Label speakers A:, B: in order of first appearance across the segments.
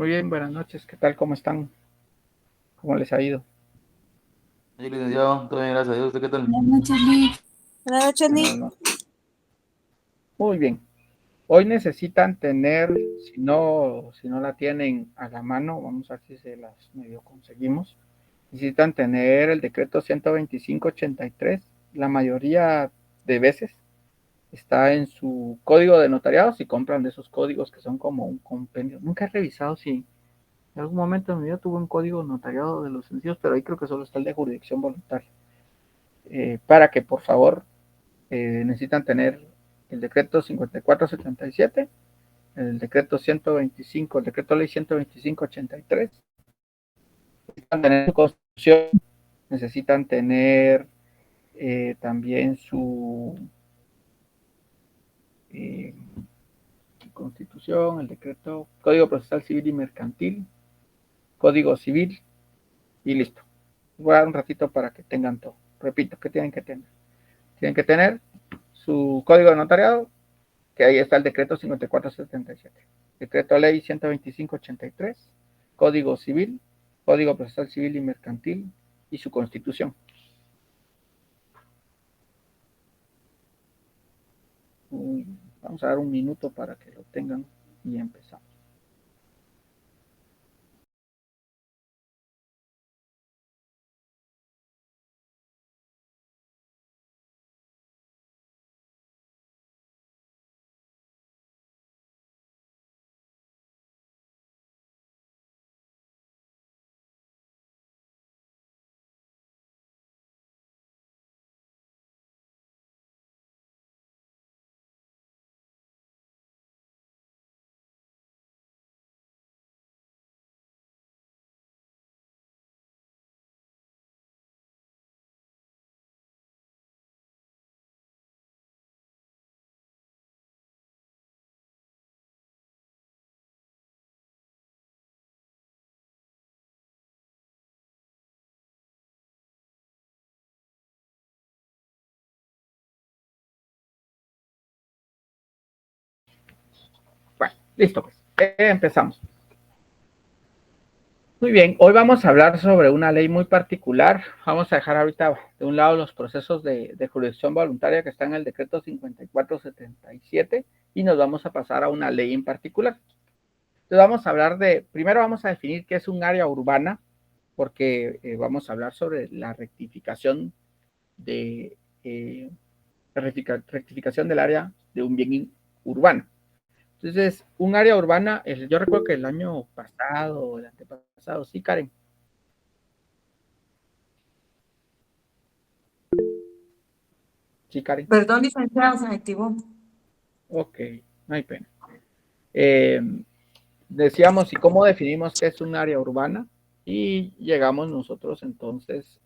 A: Muy bien, buenas noches. ¿Qué tal? ¿Cómo están? ¿Cómo les ha ido?
B: Sí, licenciado, todo bien, gracias a Dios. ¿Usted qué tal?
C: Buenas noches, Nick. Buenas noches,
A: Buenas
C: Nick.
A: noches. Muy bien. Hoy necesitan tener, si no la tienen a la mano, vamos a ver si se las medio conseguimos. Necesitan tener el decreto 12583. La mayoría de veces está en su código de notariado si compran de esos códigos que son como un compendio. Nunca he revisado si en algún momento en mi vida tuve un código notariado de los sencillos, pero ahí creo que solo está el de jurisdicción voluntaria. Para que por favor necesitan tener el decreto 5477, el decreto 125, el decreto ley 12583, necesitan tener su constitución, necesitan tener también su eh, constitución, el decreto, código procesal civil y mercantil, código civil y listo. Voy a dar un ratito para que tengan todo. Repito, ¿qué tienen que tener? Tienen que tener su código de notariado, que ahí está el decreto 5477, decreto ley 12583, código civil, código procesal civil y mercantil y su constitución. Vamos a dar un minuto para que lo tengan y empezamos. Bueno, listo pues. Empezamos. Muy bien, hoy vamos a hablar sobre una ley muy particular. Vamos a dejar ahorita de un lado los procesos de jurisdicción voluntaria que están en el decreto 5477 y nos vamos a pasar a una ley en particular. Entonces vamos a hablar primero vamos a definir qué es un área urbana, porque vamos a hablar sobre la rectificación de rectificación del área de un bien urbano. Entonces, un área urbana, yo recuerdo que el año pasado, el antepasado, sí, Karen. Sí, Karen.
C: Perdón, licenciado, se me activó.
A: Ok, no hay pena. Eh, Decíamos, ¿y cómo definimos qué es un área urbana? Y llegamos nosotros entonces,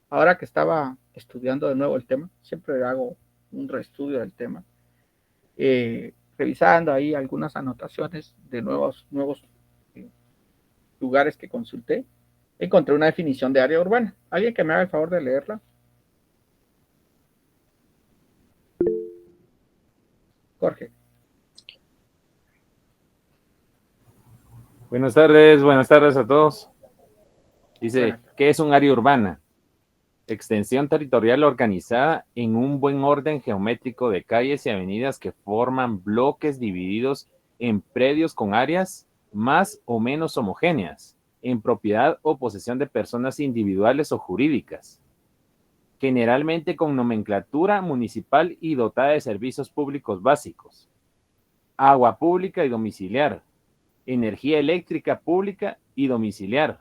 A: ahora que estaba estudiando de nuevo el tema, siempre hago un reestudio del tema, revisando ahí algunas anotaciones de nuevos eh, lugares que consulté, encontré una definición de área urbana. ¿Alguien que me haga el favor de leerla? Jorge.
B: Buenas tardes a todos. Dice,
A: Buenas tardes.
B: ¿qué es un área urbana? Extensión territorial organizada en un buen orden geométrico de calles y avenidas que forman bloques divididos en predios con áreas más o menos homogéneas, en propiedad o posesión de personas individuales o jurídicas, generalmente con nomenclatura municipal y dotada de servicios públicos básicos, agua pública y domiciliar, energía eléctrica pública y domiciliar,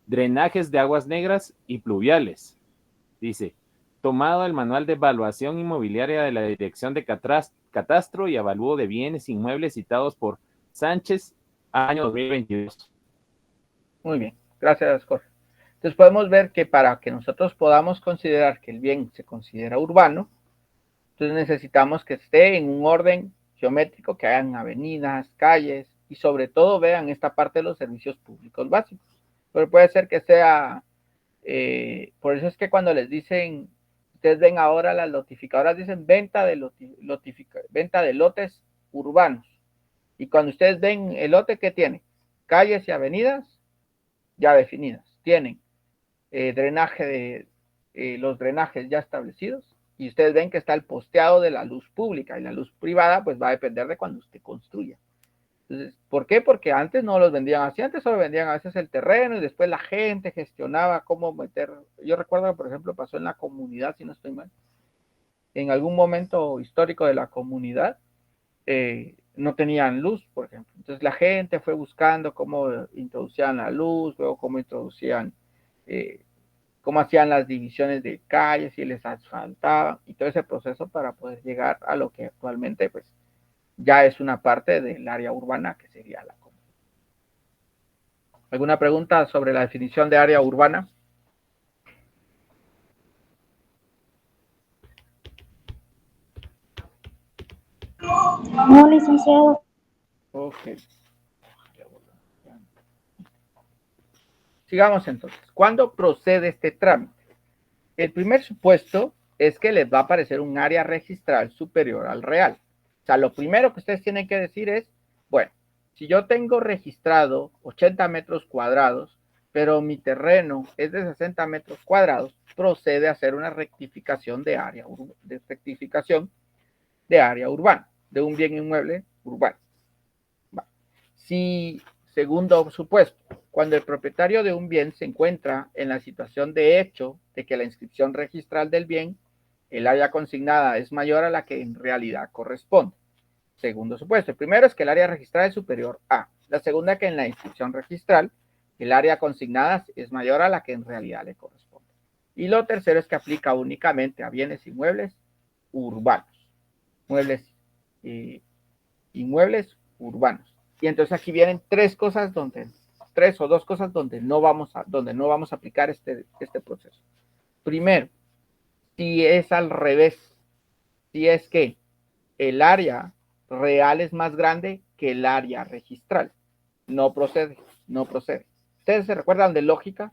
B: drenajes de aguas negras y pluviales. Dice, tomado el manual de evaluación inmobiliaria de la Dirección de Catastro y Avalúo de Bienes Inmuebles citados por Sánchez, año 2022.
A: Muy bien, gracias, Jorge. Entonces podemos ver que para que nosotros podamos considerar que el bien se considera urbano, entonces necesitamos que esté en un orden geométrico, que hayan avenidas, calles y sobre todo vean esta parte de los servicios públicos básicos. Pero puede ser que sea, por eso es que cuando les dicen, ustedes ven ahora las notificadoras, dicen venta de lotes urbanos. Y cuando ustedes ven el lote, ¿qué tiene? Calles y avenidas ya definidas. Tienen drenaje los drenajes ya establecidos. Y ustedes ven que está el posteado de la luz pública. Y la luz privada, pues va a depender de cuando usted construya. Entonces, ¿por qué? Porque antes no los vendían así. Antes solo vendían a veces el terreno y después la gente gestionaba cómo meter. Yo recuerdo que, por ejemplo, pasó en la comunidad, si no estoy mal. En algún momento histórico de la comunidad, no tenían luz, por ejemplo. Entonces la gente fue buscando cómo introducían la luz, luego cómo introducían, cómo hacían las divisiones de calles y les asfaltaban y todo ese proceso para poder llegar a lo que actualmente pues ya es una parte del área urbana que sería la comunidad. ¿Alguna pregunta sobre la definición de área urbana?
C: No, licenciado.
A: Ok. Sigamos entonces. ¿Cuándo procede este trámite? El primer supuesto es que les va a aparecer un área registral superior al real. O sea, lo primero que ustedes tienen que decir es, bueno, si yo tengo registrado 80 metros cuadrados, pero mi terreno es de 60 metros cuadrados, procede a hacer una rectificación de área urbana, de un bien inmueble urbano. Si, segundo supuesto, cuando el propietario de un bien se encuentra en la situación de hecho de que la inscripción registral del bien, el área consignada es mayor a la que en realidad corresponde. Segundo supuesto, el primero es que el área registrada es superior a. La segunda, que en la inscripción registral el área consignada es mayor a la que en realidad le corresponde. Y lo tercero es que aplica únicamente a bienes inmuebles urbanos. Inmuebles urbanos. Y entonces aquí vienen tres o dos cosas donde no vamos a aplicar este proceso. Primero, si es al revés, si es que el área real es más grande que el área registral, no procede. ¿Ustedes se recuerdan de lógica?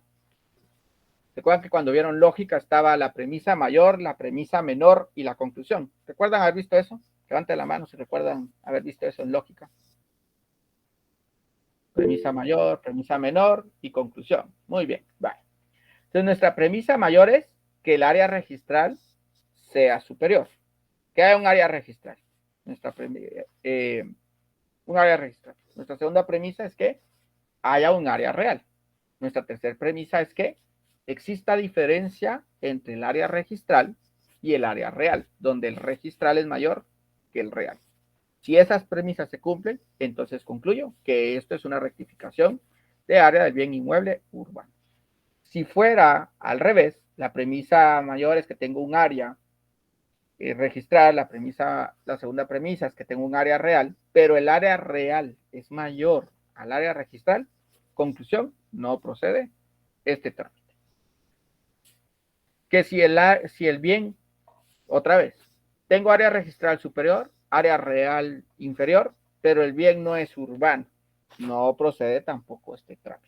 A: ¿Recuerdan que cuando vieron lógica estaba la premisa mayor, la premisa menor y la conclusión? ¿Recuerdan haber visto eso? Levanten la mano si recuerdan haber visto eso en lógica. Premisa mayor, premisa menor y conclusión. Muy bien, vale. Entonces nuestra premisa mayor es que el área registral sea superior. Que haya un área registral. Un área registral. Nuestra segunda premisa es que haya un área real. Nuestra tercera premisa es que exista diferencia entre el área registral y el área real, donde el registral es mayor que el real. Si esas premisas se cumplen, entonces concluyo que esto es una rectificación de área del bien inmueble urbano. Si fuera al revés, la premisa mayor es que tengo un área registral, la segunda premisa es que tengo un área real, pero el área real es mayor al área registral, conclusión, no procede este trámite. Que si el bien, otra vez, tengo área registral superior, área real inferior, pero el bien no es urbano, no procede tampoco este trámite.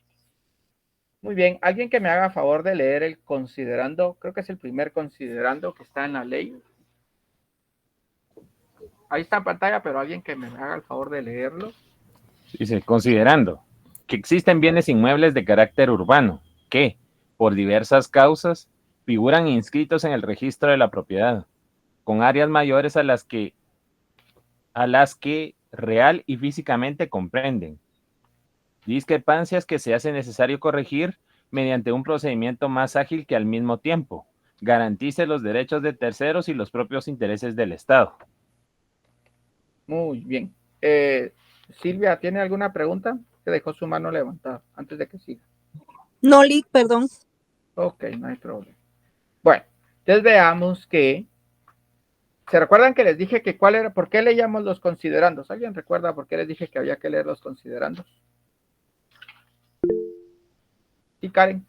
A: Muy bien, alguien que me haga favor de leer el considerando, creo que es el primer considerando que está en la ley. Ahí está en pantalla, pero alguien que me haga el favor de leerlo.
B: Dice, considerando que existen bienes inmuebles de carácter urbano que, por diversas causas, figuran inscritos en el registro de la propiedad, con áreas mayores a las que real y físicamente comprenden. Discrepancias que se hace necesario corregir mediante un procedimiento más ágil que al mismo tiempo garantice los derechos de terceros y los propios intereses del Estado.
A: Muy bien. Silvia, ¿tiene alguna pregunta? Que dejó su mano levantada antes de que siga.
C: No, Lic, perdón.
A: Ok, no hay problema. Bueno, entonces veamos que... ¿Se recuerdan que les dije que cuál era, por qué leíamos los considerandos? ¿Alguien recuerda por qué les dije que había que leer los considerandos? Sí, Karen.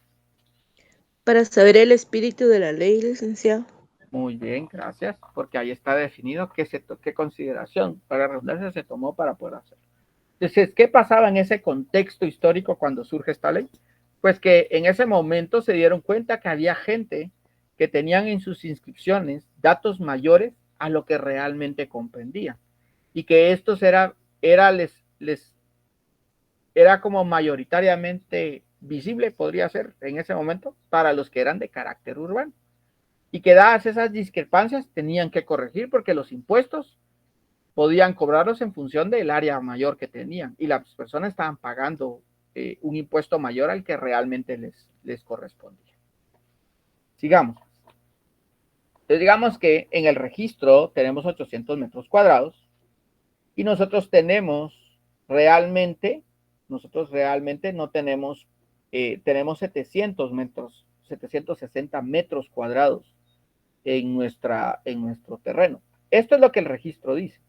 D: Para saber el espíritu de la ley, licenciado.
A: Muy bien, gracias, porque ahí está definido qué consideración, para redundancia, se tomó para poder hacerlo. Entonces, ¿qué pasaba en ese contexto histórico cuando surge esta ley? Pues que en ese momento se dieron cuenta que había gente que tenían en sus inscripciones datos mayores a lo que realmente comprendían y que estos era como mayoritariamente visible, podría ser en ese momento, para los que eran de carácter urbano. Y que dadas esas discrepancias tenían que corregir porque los impuestos podían cobrarlos en función del área mayor que tenían y las personas estaban pagando un impuesto mayor al que realmente les correspondía. Sigamos. Entonces digamos que en el registro tenemos 800 metros cuadrados y nosotros realmente no tenemos, tenemos 760 metros cuadrados en nuestro terreno. Esto es lo que el registro dice.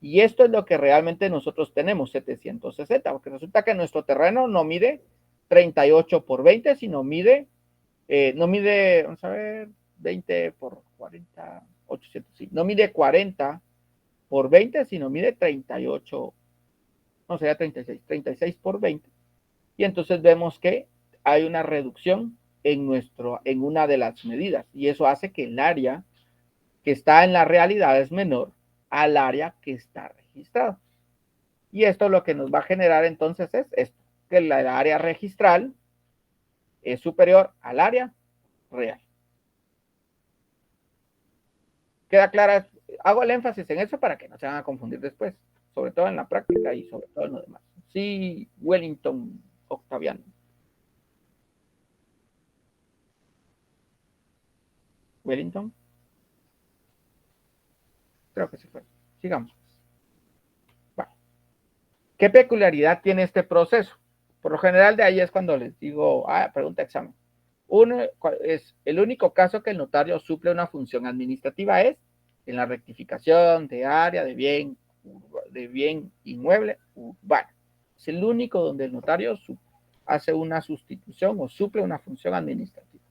A: Y esto es lo que realmente nosotros tenemos, 760, porque resulta que nuestro terreno no mide 38 por 20, sino no mide, vamos a ver, 20 por 40, 800, sí, no mide 40 por 20, sino mide 38, no sería 36 por 20. Y entonces vemos que hay una reducción en una de las medidas, y eso hace que el área que está en la realidad es menor al área que está registrado. Y esto lo que nos va a generar entonces es esto, que el área registral es superior al área real. ¿Queda clara? Hago el énfasis en eso para que no se van a confundir después, sobre todo en la práctica y sobre todo en lo demás. Sí, Wellington Octaviano. Wellington. Creo que se fue. Sigamos. Bueno. ¿Qué peculiaridad tiene este proceso? Por lo general de ahí es cuando les digo, pregunta examen. El único caso que el notario suple una función administrativa es en la rectificación de área de bien inmueble urbano. Es el único donde el notario hace una sustitución o suple una función administrativa.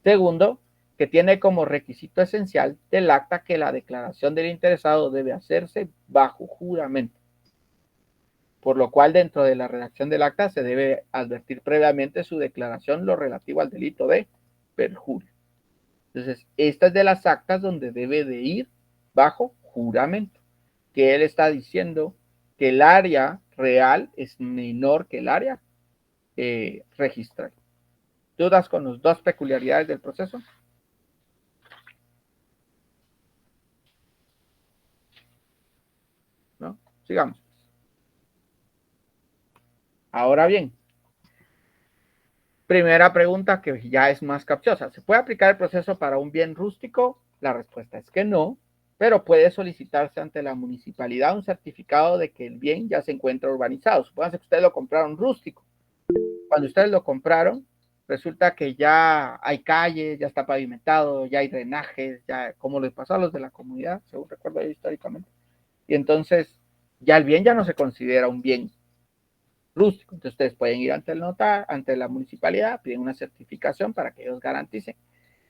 A: Segundo, que tiene como requisito esencial del acta que la declaración del interesado debe hacerse bajo juramento, por lo cual dentro de la redacción del acta se debe advertir previamente su declaración lo relativo al delito de perjurio. Entonces, esta es de las actas donde debe de ir bajo juramento, que él está diciendo que el área real es menor que el área registral. ¿Dudas con las dos peculiaridades del proceso? ¿No? Sigamos. Ahora bien, primera pregunta que ya es más capciosa. ¿Se puede aplicar el proceso para un bien rústico? La respuesta es que no, pero puede solicitarse ante la municipalidad un certificado de que el bien ya se encuentra urbanizado. Supónganse que ustedes lo compraron rústico. Cuando ustedes lo compraron, resulta que ya hay calles, ya está pavimentado, ya hay drenajes, ya como les pasó a los de la comunidad, según recuerdo yo históricamente. Y entonces ya el bien ya no se considera un bien rústico. Entonces ustedes pueden ir ante el notario, ante la municipalidad, piden una certificación para que ellos garanticen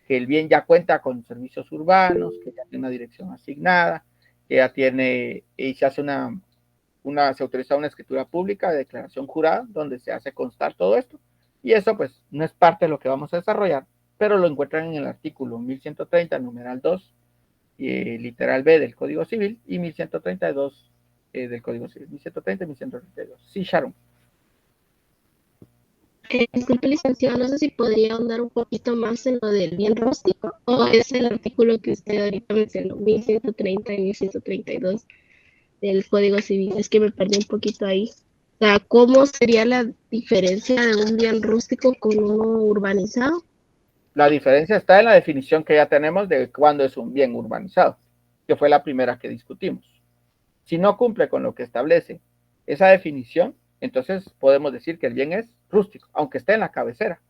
A: que el bien ya cuenta con servicios urbanos, que ya tiene una dirección asignada, que ya tiene, y se hace se autoriza una escritura pública de declaración jurada, donde se hace constar todo esto, y eso pues no es parte de lo que vamos a desarrollar, pero lo encuentran en el artículo 1130, numeral 2, literal B del Código Civil, y 1132 del Código Civil, 1130 y 1132. Sí, Sharon.
E: Disculpe, licenciado, no sé si podría ahondar un poquito más en lo del bien rústico, o es el artículo que usted ahorita mencionó, 1130 y 1132 del Código Civil. Es que me perdí un poquito ahí. O sea, ¿cómo sería la diferencia de un bien rústico con uno urbanizado?
A: La diferencia está en la definición que ya tenemos de cuándo es un bien urbanizado, que fue la primera que discutimos. Si no cumple con lo que establece esa definición, entonces podemos decir que el bien es rústico, aunque esté en la cabecera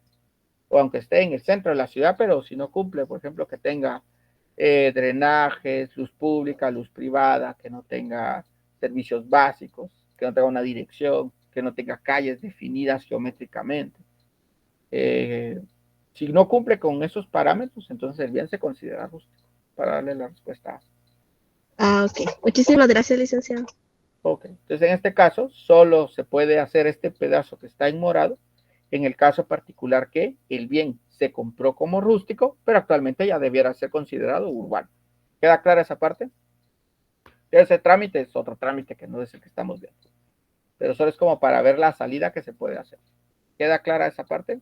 A: o aunque esté en el centro de la ciudad, pero si no cumple, por ejemplo, que tenga drenajes, luz pública, luz privada, que no tenga servicios básicos, que no tenga una dirección, que no tenga calles definidas geométricamente. Si no cumple con esos parámetros, entonces el bien se considera rústico, para darle la respuesta A.
E: Ok. Muchísimas gracias, licenciado.
A: Ok, entonces en este caso solo se puede hacer este pedazo que está en morado en el caso particular que el bien se compró como rústico, pero actualmente ya debiera ser considerado urbano. ¿Queda clara esa parte? Ese trámite es otro trámite que no es el que estamos viendo. pero solo es como para ver la salida que se puede hacer. ¿Queda clara esa parte?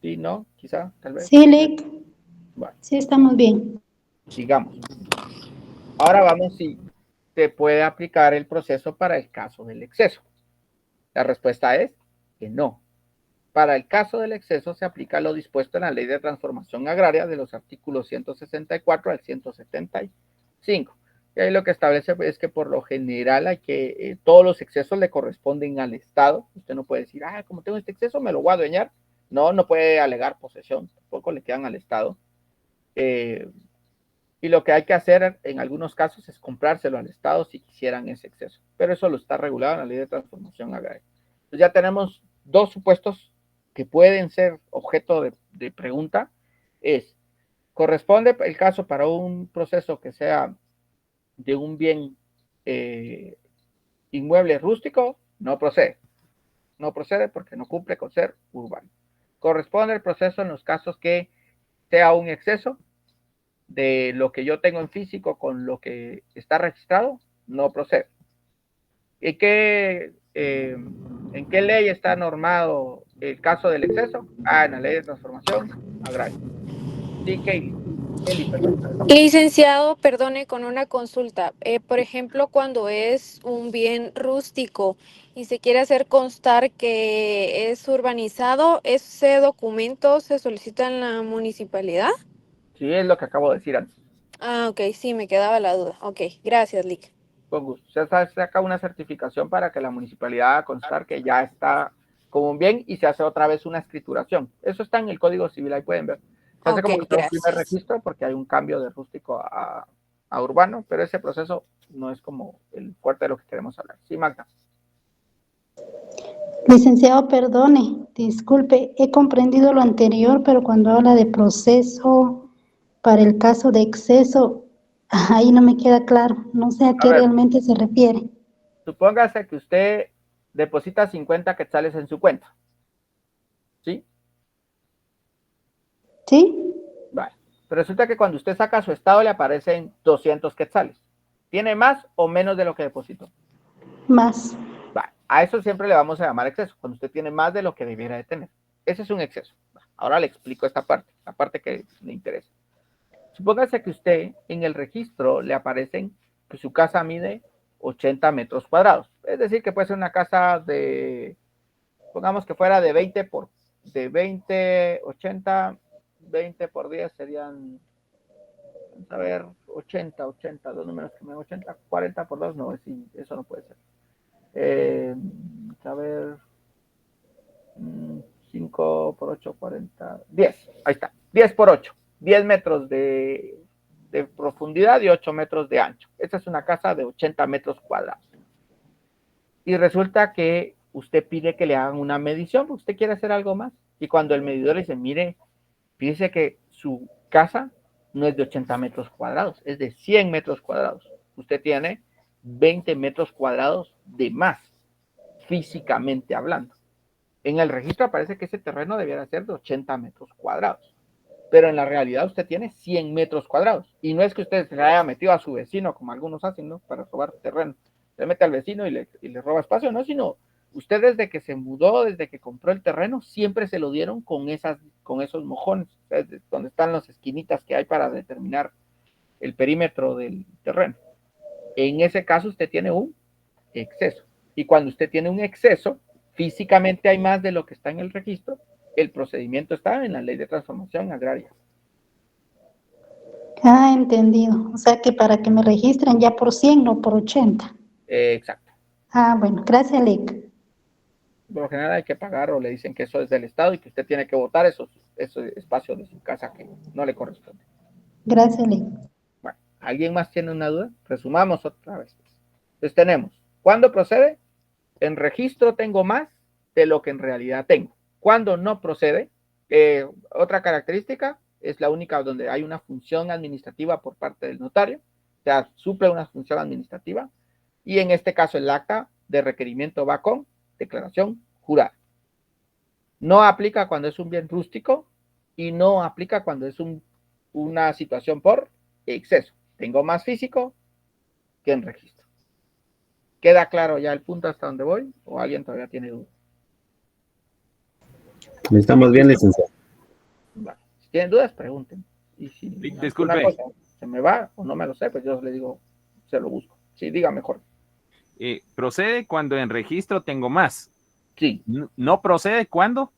A: Sí, no, quizá, tal vez.
C: Sí, Lick.
A: Bueno,
C: Sí, estamos bien.
A: sigamos. Ahora vamos si se puede aplicar el proceso para el caso del exceso. La respuesta es que no. Para el caso del exceso se aplica lo dispuesto en la Ley de Transformación Agraria de los artículos 164 al 175. Y ahí lo que establece es que por lo general hay que todos los excesos le corresponden al Estado. Usted no puede decir, como tengo este exceso me lo voy a adueñar. No, no puede alegar posesión, tampoco le quedan al Estado. Y lo que hay que hacer en algunos casos es comprárselo al Estado si quisieran ese exceso. Pero eso lo está regulado en la Ley de Transformación Agraria. Entonces ya tenemos dos supuestos que pueden ser objeto de pregunta. ¿Corresponde el caso para un proceso que sea de un bien inmueble rústico? No procede. No procede porque no cumple con ser urbano. ¿Corresponde el proceso en los casos que sea un exceso de lo que yo tengo en físico con lo que está registrado? No procede. ¿En qué ley está normado el caso del exceso? En la Ley de Transformación Agraria. Sí, Kelly, perdón.
F: Licenciado, perdone con una consulta. Por ejemplo, cuando es un bien rústico y se quiere hacer constar que es urbanizado, ¿ese documento se solicita en la municipalidad?
A: Sí, es lo que acabo de decir antes.
F: Ok, sí, me quedaba la duda. Ok, gracias, Lick.
A: Con gusto. Se saca una certificación para que la municipalidad haga constar que ya está como un bien y se hace otra vez una escrituración. Eso está en el Código Civil, ahí pueden ver. Se hace
F: Ok,
A: como un primer
F: gracias.
A: registro porque hay un cambio de rústico a urbano, pero ese proceso no es como el fuerte de lo que queremos hablar. Sí, Magda.
C: Licenciado, perdone, disculpe, he comprendido lo anterior, pero cuando habla de proceso para el caso de exceso, ahí no me queda claro, no sé a
A: A
C: qué
A: ver,
C: realmente se refiere.
A: supóngase que usted deposita 50 quetzales en su cuenta. ¿Sí?
C: ¿Sí?
A: Vale. Pero resulta que cuando usted saca su estado le aparecen 200 quetzales. ¿Tiene más o menos de lo que depositó?
C: Más.
A: Vale. A eso siempre le vamos a llamar exceso, cuando usted tiene más de lo que debiera de tener. Ese es un exceso. Ahora le explico esta parte, la parte que le interesa. Supóngase que usted en el registro le aparecen que su casa mide 80 metros cuadrados. Es decir, que puede ser una casa de, pongamos que fuera de 80, 20 por 10 serían, vamos a ver, 80, dos números que me dan 80, 40 por 2, no, eso no puede ser. A ver, 5 por 8, 40, 10, ahí está, 10 por 8, 10 metros de profundidad y 8 metros de ancho. Esta es una casa de 80 metros cuadrados. Y resulta que usted pide que le hagan una medición, porque usted quiere hacer algo más. Y cuando el medidor le dice, mire, fíjese que su casa no es de 80 metros cuadrados, es de 100 metros cuadrados. Usted tiene 20 metros cuadrados de más, físicamente hablando. En el registro aparece que ese terreno debiera ser de 80 metros cuadrados, pero en la realidad usted tiene 100 metros cuadrados. Y no es que usted se le haya metido a su vecino, como algunos hacen, ¿no? Para robar terreno. Se mete al vecino y le roba espacio, ¿no? Sino usted desde que se mudó, desde que compró el terreno, siempre se lo dieron con esos mojones, donde están las esquinitas que hay para determinar el perímetro del terreno. En ese caso usted tiene un exceso. Y cuando usted tiene un exceso, físicamente hay más de lo que está en el registro, el procedimiento está en la Ley de Transformación Agraria.
C: Entendido. O sea que para que me registren ya por 100, no por 80.
A: Exacto.
C: Bueno, gracias, Lick.
A: Por lo general hay que pagar o le dicen que eso es del Estado y que usted tiene que votar esos espacios de su casa que no le corresponde.
C: Gracias, Lick.
A: Bueno, ¿alguien más tiene una duda? Resumamos otra vez. Entonces tenemos, ¿cuándo procede? En registro tengo más de lo que en realidad tengo. ¿Cuándo no procede? Otra característica es la única donde hay una función administrativa por parte del notario, o sea, suple una función administrativa, y en este caso el acta de requerimiento va con declaración jurada. No aplica cuando es un bien rústico y no aplica cuando es una situación por exceso. tengo más físico que en registro. ¿Queda claro ya el punto hasta donde voy? ¿O alguien todavía tiene dudas?
G: Estamos bien, licenciado.
A: Vale. Si tienen dudas, pregunten. Y si
B: Disculpe.
A: alguna cosa se me va o no me lo sé, pues yo le digo, se lo busco. Sí, diga mejor.
B: Procede cuando en registro tengo más.
A: Sí.
B: ¿No procede cuando?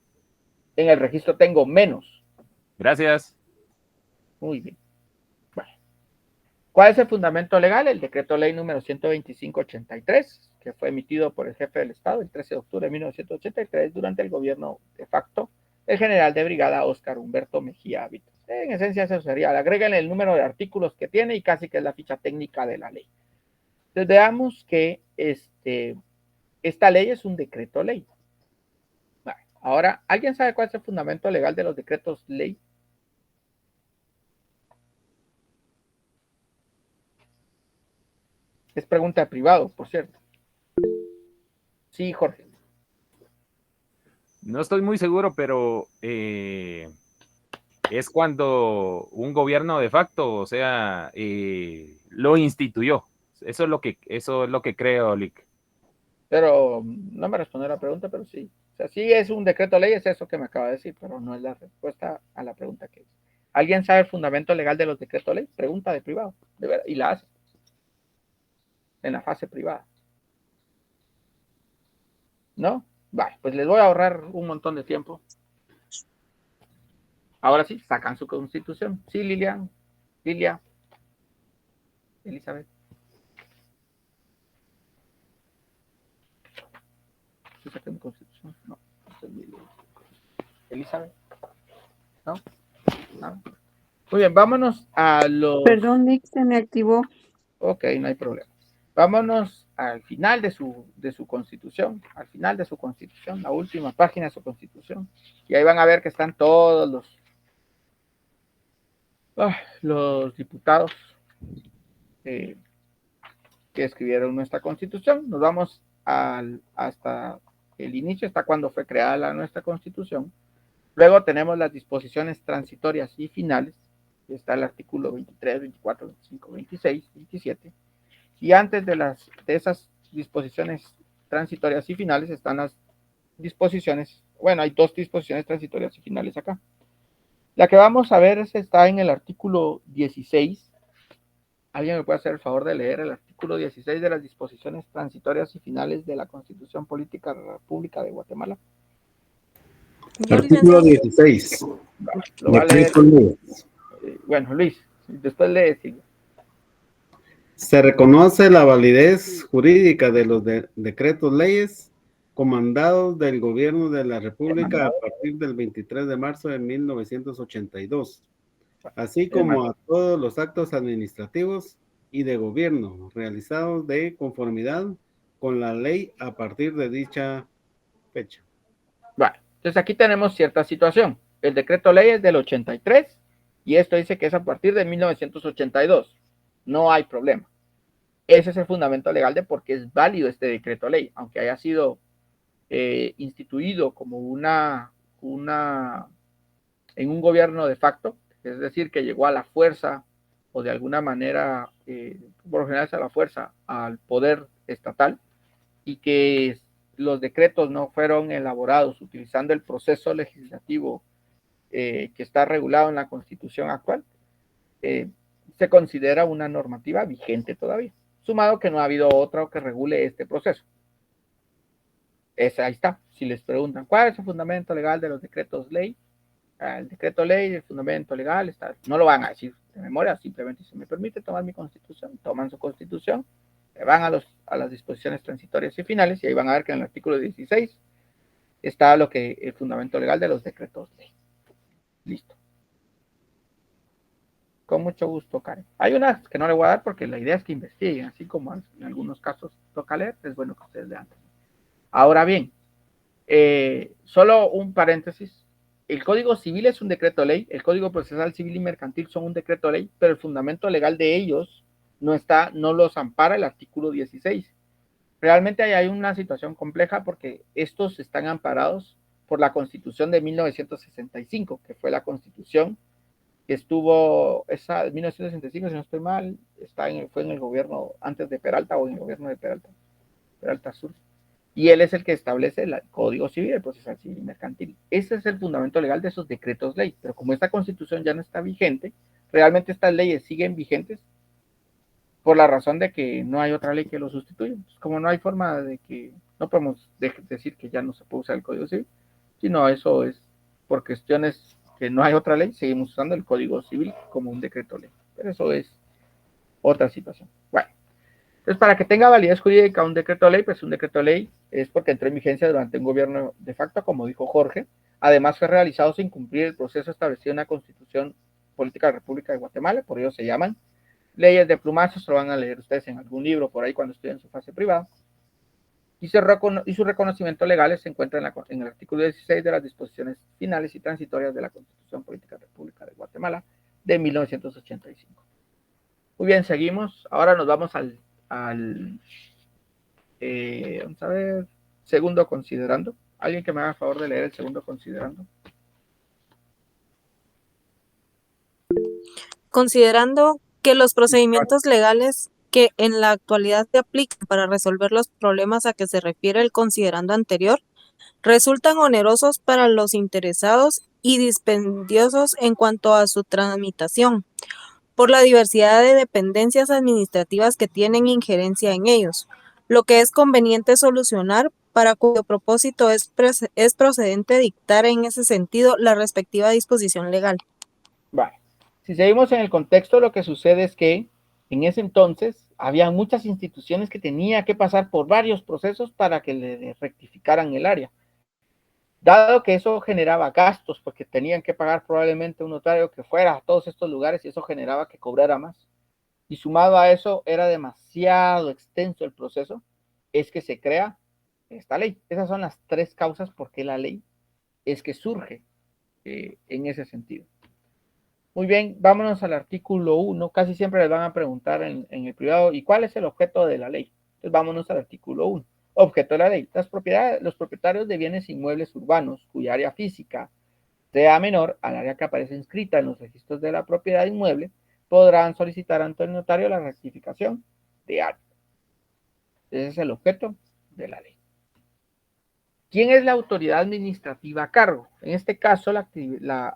A: En el registro tengo menos.
B: Gracias.
A: Muy bien. Bueno. ¿Cuál es el fundamento legal? El decreto ley número 125/83, que fue emitido por el jefe del Estado el 13 de octubre de 1983 durante el gobierno de facto del general de brigada Óscar Humberto Mejía Vitas. En esencia eso sería, agréguenle el número de artículos que tiene y casi que es la ficha técnica de la ley. Entonces veamos que esta ley es un decreto ley. Vale. Ahora, ¿alguien sabe cuál es el fundamento legal de los decretos ley? Es pregunta de privado, por cierto. Sí, Jorge.
B: No estoy muy seguro, pero es cuando un gobierno de facto, o sea, lo instituyó. Eso es lo que creo, Lick.
A: Pero no me respondió la pregunta, pero sí. O sea, sí es un decreto ley, es eso que me acaba de decir, pero no es la respuesta a la pregunta que es. ¿Alguien sabe el fundamento legal de los decretos ley? Pregunta de privado, de verdad, y la hace. En la fase privada. ¿No? Vale, pues les voy a ahorrar un montón de tiempo. Ahora sí, sacan su constitución. Sí, Lilia, Elizabeth. ¿Sí saqué mi constitución? No. Elizabeth. ¿No? ¿No? Muy bien, vámonos a los...
H: Perdón, Nick, se me activó.
A: Ok, no hay problema. Vámonos al final de su constitución, al final de su constitución, la última página de su constitución. Y ahí van a ver que están todos los diputados que escribieron nuestra constitución. Nos vamos hasta el inicio, hasta cuando fue creada nuestra constitución. Luego tenemos las disposiciones transitorias y finales. Está el artículo 23, 24, 25, 26, 27. Y antes de esas disposiciones transitorias y finales están las disposiciones, bueno, hay dos disposiciones transitorias y finales acá. La que vamos a ver está en el artículo 16. ¿Alguien me puede hacer el favor de leer el artículo 16 de las disposiciones transitorias y finales de la Constitución Política de la República de Guatemala?
G: Artículo 16.
A: Lo va a leer. Bueno, Luis, después lee. Sí.
G: Se reconoce la validez jurídica de los decretos leyes comandados del Gobierno de la República a partir del 23 de marzo de 1982, así como a todos los actos administrativos y de gobierno realizados de conformidad con la ley a partir de dicha fecha.
A: Bueno, entonces aquí tenemos cierta situación. El decreto ley es del 83 y esto dice que es a partir de 1982. No hay problema. Ese es el fundamento legal de por qué es válido este decreto ley, aunque haya sido instituido como en un gobierno de facto, es decir, que llegó a la fuerza o de alguna manera, por lo general es a la fuerza, al poder estatal, y que los decretos no fueron elaborados utilizando el proceso legislativo que está regulado en la Constitución actual, se considera una normativa vigente todavía, sumado que no ha habido otra que regule este proceso. Ahí está. Si les preguntan cuál es el fundamento legal de los decretos ley, el decreto ley, el fundamento legal, está, no lo van a decir de memoria, simplemente se me permite tomar mi constitución, toman su constitución, van a las disposiciones transitorias y finales y ahí van a ver que en el artículo 16 está el fundamento legal de los decretos ley. Listo. Con mucho gusto, Karen. Hay unas que no le voy a dar porque la idea es que investiguen, así como en algunos casos toca leer, es bueno que ustedes lean. Ahora bien, solo un paréntesis. El Código Civil es un decreto ley, el Código Procesal Civil y Mercantil son un decreto ley, pero el fundamento legal de ellos no los ampara el artículo 16. Realmente hay una situación compleja porque estos están amparados por la Constitución de 1965, que fue la Constitución que estuvo, esa de 1965, si no estoy mal, fue en el gobierno antes de Peralta o en el gobierno de Peralta, Peralta Sur. Y él es el que establece el Código Civil, el procesal civil y mercantil. Ese es el fundamento legal de esos decretos ley. Pero como esta Constitución ya no está vigente, realmente estas leyes siguen vigentes por la razón de que no hay otra ley que lo sustituya. Pues como no hay forma de que, no podemos decir que ya no se puede usar el Código Civil, sino eso es por cuestiones que no hay otra ley, seguimos usando el Código Civil como un decreto ley. Pero eso es otra situación. Bueno, entonces para que tenga validez jurídica un decreto ley, pues un decreto ley es porque entró en vigencia durante un gobierno de facto, como dijo Jorge. Además fue realizado sin cumplir el proceso establecido en la Constitución Política de la República de Guatemala, por ello se llaman leyes de plumazo, se lo van a leer ustedes en algún libro por ahí cuando estudien su fase privada. Y su reconocimiento legal se encuentra en el artículo 16 de las disposiciones finales y transitorias de la Constitución Política de la República de Guatemala de 1985. Muy bien, seguimos. Ahora nos vamos al vamos a ver, segundo considerando. ¿Alguien que me haga favor de leer el segundo considerando?
H: Considerando que los procedimientos legales que en la actualidad se aplican para resolver los problemas a que se refiere el considerando anterior resultan onerosos para los interesados y dispendiosos en cuanto a su tramitación, por la diversidad de dependencias administrativas que tienen injerencia en ellos, lo que es conveniente solucionar para cuyo propósito es procedente dictar en ese sentido la respectiva disposición legal.
A: Vale. Si seguimos en el contexto, lo que sucede es que en ese entonces había muchas instituciones que tenían que pasar por varios procesos para que le rectificaran el área. Dado que eso generaba gastos, porque tenían que pagar probablemente un notario que fuera a todos estos lugares y eso generaba que cobrara más. Y sumado a eso, era demasiado extenso el proceso, es que se crea esta ley. Esas son las tres causas por qué la ley es que surge en ese sentido. Muy bien, vámonos al artículo 1. Casi siempre les van a preguntar en el privado, ¿y cuál es el objeto de la ley? Entonces vámonos al artículo 1. Objeto de la ley. Los propietarios de bienes inmuebles urbanos cuya área física sea menor al área que aparece inscrita en los registros de la propiedad inmueble, podrán solicitar ante el notario la rectificación de área. Ese es el objeto de la ley. ¿Quién es la autoridad administrativa a cargo? En este caso, la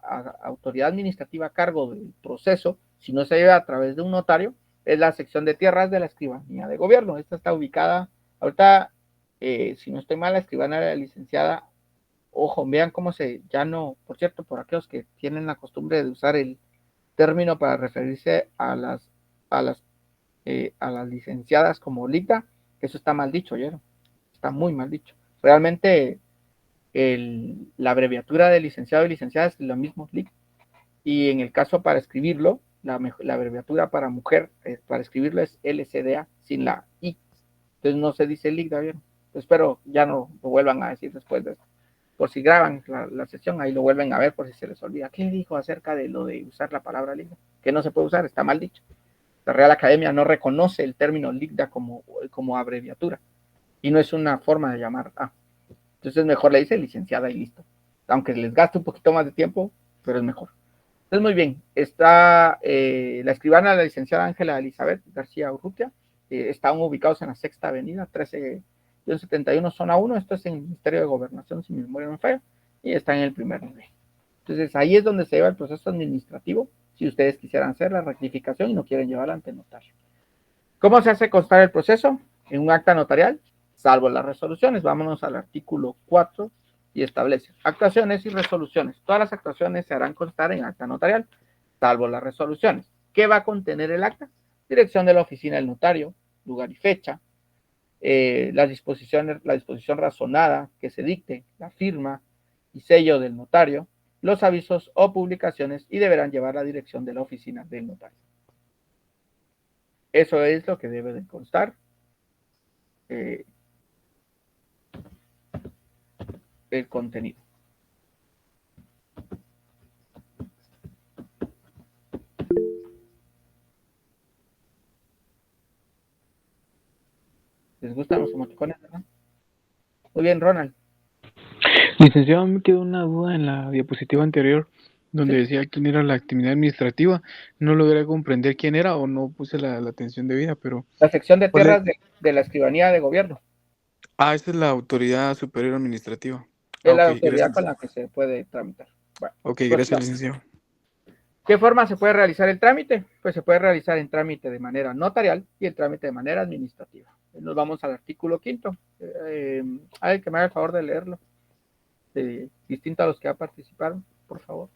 A: autoridad administrativa a cargo del proceso, si no se lleva a través de un notario, es la sección de tierras de la Escribanía de Gobierno. Esta está ubicada, ahorita, si no estoy mal, la escribana de la licenciada, ojo, vean cómo ya no, por cierto, por aquellos que tienen la costumbre de usar el término para referirse a las licenciadas como LICTA, eso está mal dicho, ¿oyeron? Está muy mal dicho. Realmente la abreviatura de licenciado y licenciada es lo mismo, LIC. Y en el caso para escribirlo, la abreviatura para mujer, para escribirlo es LCDA sin la I. Entonces no se dice LIC, ¿vieron? Espero ya no lo vuelvan a decir después de esto. Por si graban la sesión, ahí lo vuelven a ver por si se les olvida. ¿Qué dijo acerca de lo de usar la palabra LIC? Que no se puede usar, está mal dicho. La Real Academia no reconoce el término LICDA como abreviatura y no es una forma de llamar A. Entonces mejor le dice licenciada y listo. Aunque les gaste un poquito más de tiempo, pero es mejor. Entonces muy bien, está la escribana, la licenciada Ángela Elizabeth García Urrutia, están ubicados en la Sexta Avenida, 13-71, zona 1, esto es en el Ministerio de Gobernación, si mi memoria no falla, y está en el primer nivel. Entonces ahí es donde se lleva el proceso administrativo, si ustedes quisieran hacer la rectificación y no quieren llevarla ante el notario. ¿Cómo se hace constar el proceso? En un acta notarial, salvo las resoluciones. Vámonos al artículo 4 y establece actuaciones y resoluciones. Todas las actuaciones se harán constar en acta notarial, salvo las resoluciones. ¿Qué va a contener el acta? Dirección de la oficina del notario, lugar y fecha, la disposición razonada que se dicte, la firma y sello del notario, los avisos o publicaciones y deberán llevar la dirección de la oficina del notario. Eso es lo que debe de constar. El contenido. ¿Les gustan los emoticones, verdad? Muy bien, Ronald.
I: Licenciado, me quedó una duda en la diapositiva anterior donde
A: Sí.
I: decía quién era la actividad administrativa. No logré comprender quién era o no puse la atención debida, pero
A: La sección de
I: ¿cuál es?
A: tierras de la escribanía de gobierno.
I: Esa es la autoridad superior administrativa.
A: Es la
I: Ok,
A: autoridad con
I: gracias.
A: la que se puede tramitar. Bueno,
I: Ok,
A: pues
I: gracias, licenciado.
A: ¿qué forma se puede realizar el trámite? Pues se puede realizar en trámite de manera notarial y el trámite de manera administrativa. Nos vamos al artículo 5. Alguien que me haga el favor de leerlo, distinto a los que ya participaron, por favor.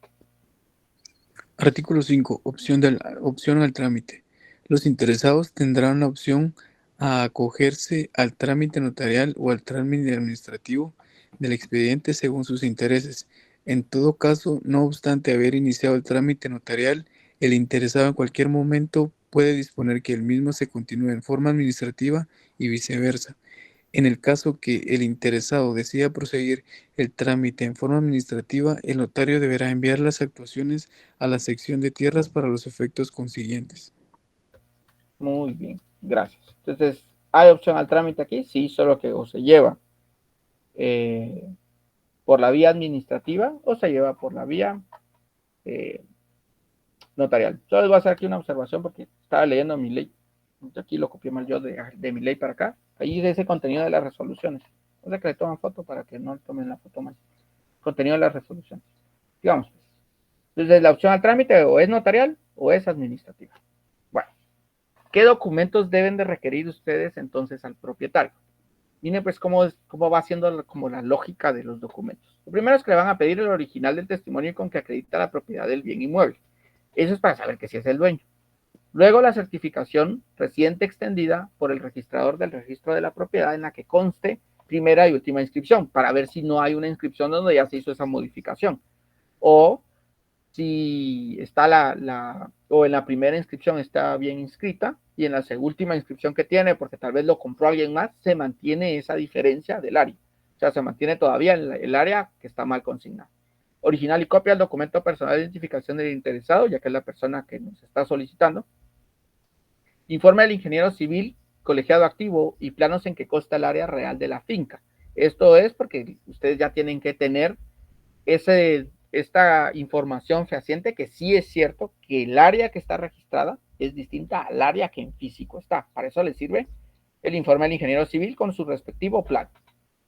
I: Artículo 5. Opción al trámite. Los interesados tendrán la opción a acogerse al trámite notarial o al trámite administrativo del expediente según sus intereses. En todo caso, no obstante haber iniciado el trámite notarial, el interesado en cualquier momento puede disponer que el mismo se continúe en forma administrativa y viceversa. En el caso que el interesado decida proseguir el trámite en forma administrativa, el notario deberá enviar las actuaciones a la sección de tierras para los efectos consiguientes.
A: Muy bien, gracias. Entonces, ¿hay opción al trámite aquí? Sí, solo que o se lleva por la vía administrativa o se lleva por la vía notarial. Solo les voy a hacer aquí una observación porque estaba leyendo mi ley. Aquí lo copié mal yo de mi ley para acá. Ahí dice contenido de las resoluciones. O sea que le toman foto para que no tomen la foto mal. Contenido de las resoluciones. Digamos, pues. Entonces, la opción al trámite o es notarial o es administrativa. Bueno, ¿qué documentos deben de requerir ustedes entonces al propietario? Miren pues cómo va siendo como la lógica de los documentos. Lo primero es que le van a pedir el original del testimonio con que acredita la propiedad del bien inmueble. Eso es para saber que sí es el dueño. Luego la certificación reciente extendida por el registrador del registro de la propiedad en la que conste primera y última inscripción, para ver si no hay una inscripción donde ya se hizo esa modificación. O si está o en la primera inscripción está bien inscrita y en la última inscripción que tiene, porque tal vez lo compró alguien más, se mantiene esa diferencia del área. O sea, se mantiene todavía el área que está mal consignada. Original y copia del documento personal de identificación del interesado, ya que es la persona que nos está solicitando. Informe del ingeniero civil, colegiado activo y planos en que consta el área real de la finca. Esto es porque ustedes ya tienen que tener esta información fehaciente que sí es cierto que el área que está registrada es distinta al área que en físico está. Para eso les sirve el informe del ingeniero civil con su respectivo plan.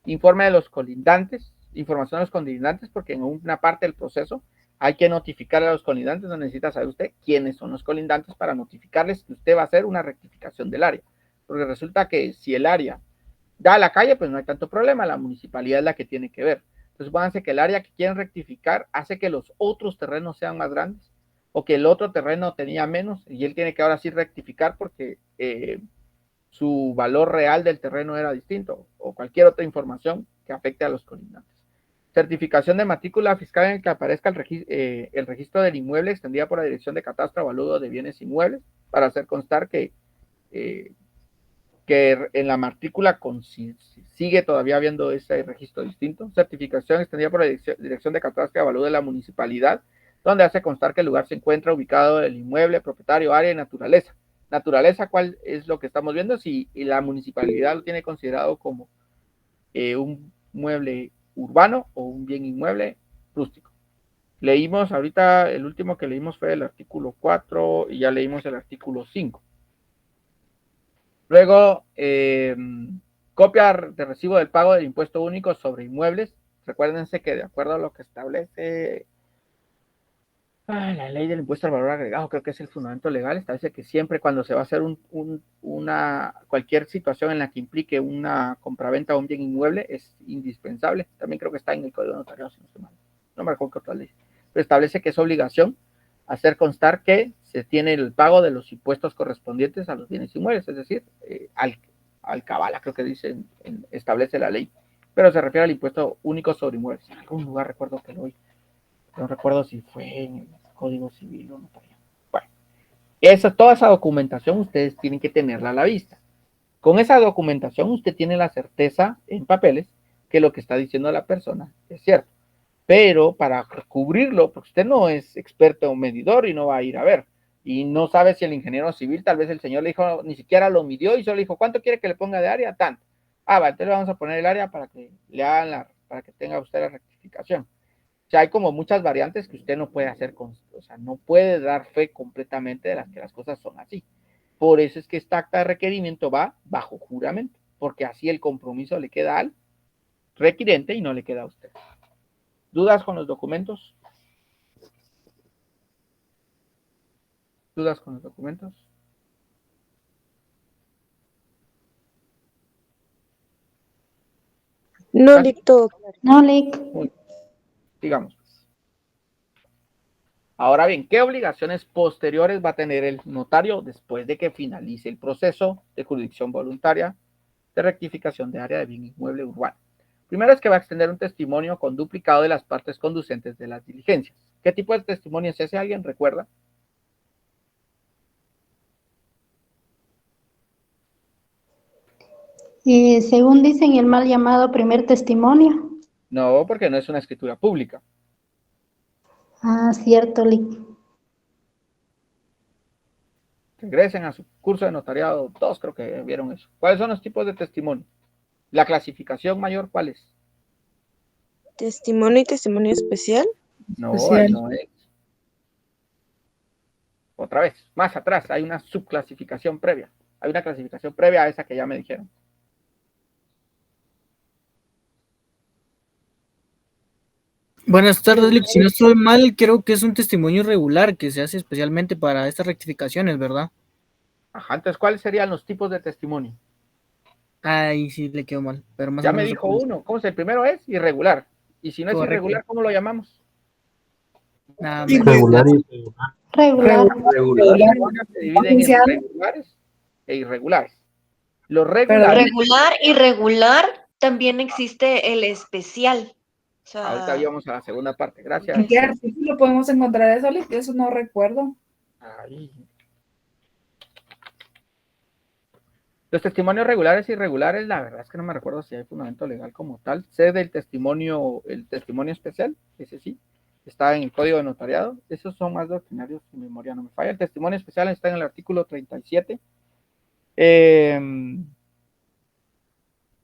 A: Informe de los colindantes, información de los colindantes, porque en una parte del proceso hay que notificar a los colindantes, no necesita saber usted quiénes son los colindantes para notificarles que usted va a hacer una rectificación del área. Porque resulta que si el área da a la calle, pues no hay tanto problema, la municipalidad es la que tiene que ver. Entonces, supónganse que el área que quieren rectificar hace que los otros terrenos sean más grandes o que el otro terreno tenía menos y él tiene que ahora sí rectificar porque su valor real del terreno era distinto o cualquier otra información que afecte a los colindantes. Certificación de matrícula fiscal en el que aparezca el registro del inmueble extendida por la Dirección de Catastro Avalúo de Bienes Inmuebles para hacer constar que en la matrícula sigue todavía habiendo ese registro distinto. Certificación extendida por la Dirección de Catastro y Avalúo de la Municipalidad, donde hace constar que el lugar se encuentra ubicado el inmueble, propietario, área y naturaleza. Naturaleza, ¿cuál es lo que estamos viendo? Si la municipalidad lo tiene considerado como un mueble urbano o un bien inmueble rústico. Leímos ahorita, el último que leímos fue el artículo 4 y ya leímos el artículo 5. Luego, copia de recibo del pago del impuesto único sobre inmuebles. Recuérdense que de acuerdo a lo que establece la ley del impuesto al valor agregado, creo que es el fundamento legal, establece que siempre cuando se va a hacer cualquier situación en la que implique una compraventa o un bien inmueble es indispensable. También creo que está en el Código Notarial, si no estoy mal. No me recuerdo qué otra ley. Pero establece que es obligación hacer constar que se tiene el pago de los impuestos correspondientes a los bienes inmuebles, es decir, al cabala, creo que establece la ley, pero se refiere al impuesto único sobre inmuebles. En algún lugar recuerdo que lo oí. No recuerdo si fue en el Código Civil o Notario. Bueno, toda esa documentación ustedes tienen que tenerla a la vista. Con esa documentación usted tiene la certeza en papeles que lo que está diciendo la persona es cierto. Pero para cubrirlo, porque usted no es experto o medidor y no va a ir a ver. Y no sabe si el ingeniero civil, tal vez el señor le dijo, ni siquiera lo midió y solo le dijo, ¿cuánto quiere que le ponga de área? Tanto. Va, entonces le vamos a poner el área para que le hagan para que tenga usted la rectificación. sea, hay como muchas variantes que usted no puede hacer, o sea, no puede dar fe completamente de que las cosas son así. Por eso es que esta acta de requerimiento va bajo juramento, porque así el compromiso le queda al requirente y no le queda a usted. ¿Dudas con los documentos? ¿Dudas con los documentos?
D: No, Lic, todo claro.
C: No, Lic.
A: Digamos. Ahora bien, ¿qué obligaciones posteriores va a tener el notario después de que finalice el proceso de jurisdicción voluntaria de rectificación de área de bien inmueble urbano? Primero es que va a extender un testimonio con duplicado de las partes conducentes de las diligencias. ¿Qué tipo de testimonio es ese? ¿Alguien recuerda?
C: Según dicen, el mal llamado primer testimonio.
A: No, porque no es una escritura pública.
C: Ah, cierto, Lic.
A: Regresen a su curso de notariado, todos creo que vieron eso. ¿Cuáles son los tipos de testimonio? La clasificación mayor, ¿cuál es?
D: Testimonio y testimonio especial.
A: No, ahí no es. Otra vez, más atrás, hay una subclasificación previa. Hay una clasificación previa a esa que ya me dijeron.
J: Buenas tardes, Lic. Si no estoy mal, creo que es un testimonio irregular que se hace especialmente para estas rectificaciones, ¿verdad?
A: Ajá, entonces, ¿cuáles serían los tipos de testimonio?
J: Ay, sí, le quedó mal, pero más o
A: Ya me
J: menos.
A: dijo uno. ¿Cómo es? El primero es irregular. Y si no es
J: Correcto.
A: irregular, ¿cómo lo llamamos?
J: Nada,
K: Irregular y
C: Regular.
K: regular.
A: Se dividen en regulares e irregulares. Los regulares.
L: Regular y regular también existe el especial. O sea,
A: Ahorita íbamos a la segunda parte. Gracias.
M: ¿En qué artículo podemos encontrar eso, Lic? Eso no recuerdo.
A: Ahí. Los testimonios regulares e irregulares, la verdad es que no me recuerdo si hay fundamento legal como tal. Sé del testimonio, el testimonio especial, ese sí, está en el Código de Notariado. Esos son más doctrinarios, si mi memoria no me falla. El testimonio especial está en el artículo 37.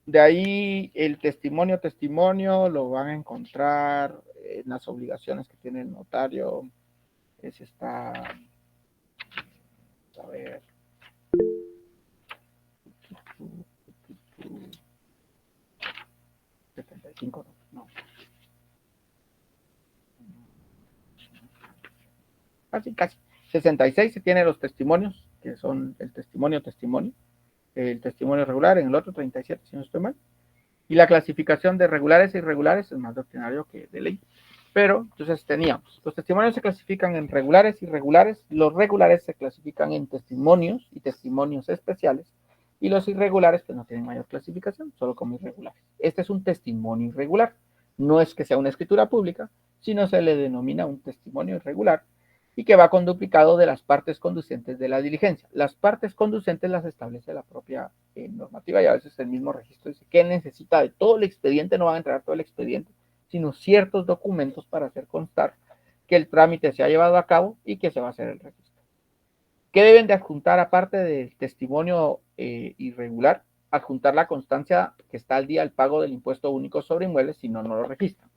A: De ahí el testimonio lo van a encontrar en las obligaciones que tiene el notario. Ese está, a ver, no. Casi. 66 se tiene los testimonios, que son el testimonio, el testimonio regular, en el otro 37, si no estoy mal. Y la clasificación de regulares e irregulares es más doctrinario que de ley. Pero, entonces teníamos, los testimonios se clasifican en regulares y irregulares, los regulares se clasifican en testimonios y testimonios especiales, y los irregulares pues no tienen mayor clasificación, solo como irregulares. Este es un testimonio irregular, no es que sea una escritura pública, sino se le denomina un testimonio irregular, y que va con duplicado de las partes conducentes de la diligencia. Las partes conducentes las establece la propia normativa y a veces el mismo registro dice que necesita de todo el expediente, no van a entregar todo el expediente, sino ciertos documentos para hacer constar que el trámite se ha llevado a cabo y que se va a hacer el registro. ¿Qué deben de adjuntar aparte del testimonio irregular? Adjuntar la constancia que está al día del pago del impuesto único sobre inmuebles, si no, no lo registran.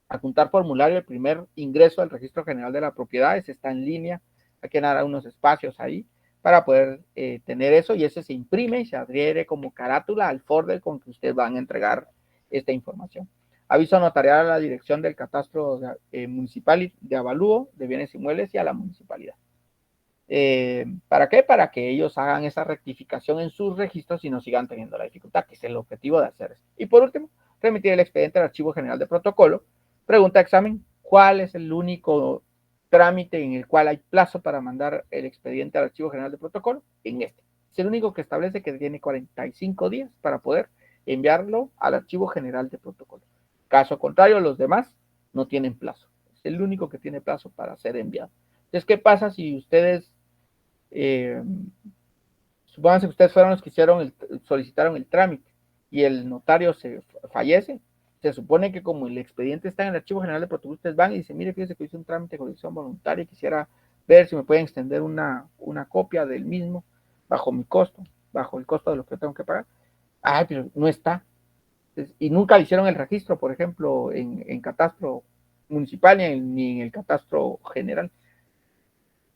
A: Adjuntar formulario el primer ingreso al registro general de la propiedad, ese está en línea, hay que dar unos espacios ahí para poder tener eso y ese se imprime y se adhiere como carátula al folder con que ustedes van a entregar esta información. Aviso notarial a la dirección del catastro municipal de avalúo de bienes inmuebles y a la municipalidad. ¿Para qué? Para que ellos hagan esa rectificación en sus registros y no sigan teniendo la dificultad, que es el objetivo de hacer esto. Y por último, remitir el expediente al Archivo General de Protocolo. Pregunta de examen, ¿cuál es el único trámite en el cual hay plazo para mandar el expediente al Archivo General de Protocolo? En este. Es el único que establece que tiene 45 días para poder enviarlo al Archivo General de Protocolo. Caso contrario, los demás no tienen plazo. Es el único que tiene plazo para ser enviado. Entonces, ¿qué pasa si ustedes, supónganse que ustedes fueron los que solicitaron el trámite y el notario se fallece? Se supone que como el expediente está en el Archivo General de Protocolo, ustedes van y dicen, mire, fíjese que hice un trámite de jurisdicción voluntaria y quisiera ver si me pueden extender una copia del mismo bajo mi costo, bajo el costo de lo que tengo que pagar. Pero no está. Y nunca le hicieron el registro, por ejemplo, en catastro municipal ni en el catastro general.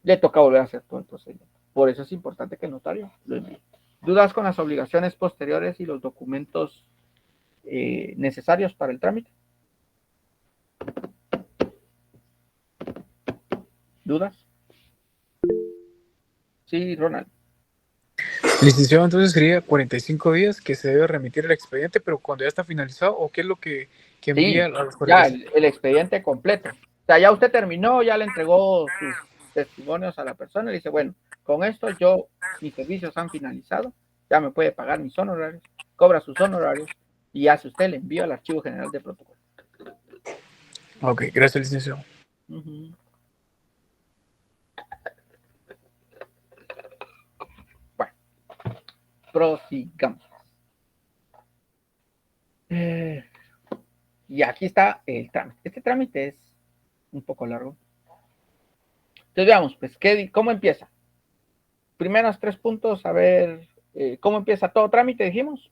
A: Le toca volver a hacer todo el procedimiento. Por eso es importante que el notario lo envíe. ¿Dudas con las obligaciones posteriores y los documentos necesarios para el trámite? ¿Dudas? Sí, Ronald.
I: Licenciado, entonces sería 45 días que se debe remitir el expediente, pero cuando ya está finalizado, ¿o qué es lo que envía a los
A: ya
I: 45?
A: el expediente completo. O sea, ya usted terminó, ya le entregó sus testimonios a la persona y le dice, bueno, con esto mis servicios han finalizado, ya me puede pagar mis honorarios, cobra sus honorarios y hace usted el envío al Archivo General de Protocolo.
I: Ok, gracias, licenciado.
A: Bueno, prosigamos. Y aquí está el trámite. Este trámite es un poco largo. Entonces veamos, pues, ¿cómo empieza? Primeros 3 puntos, a ver, ¿cómo empieza todo trámite, dijimos?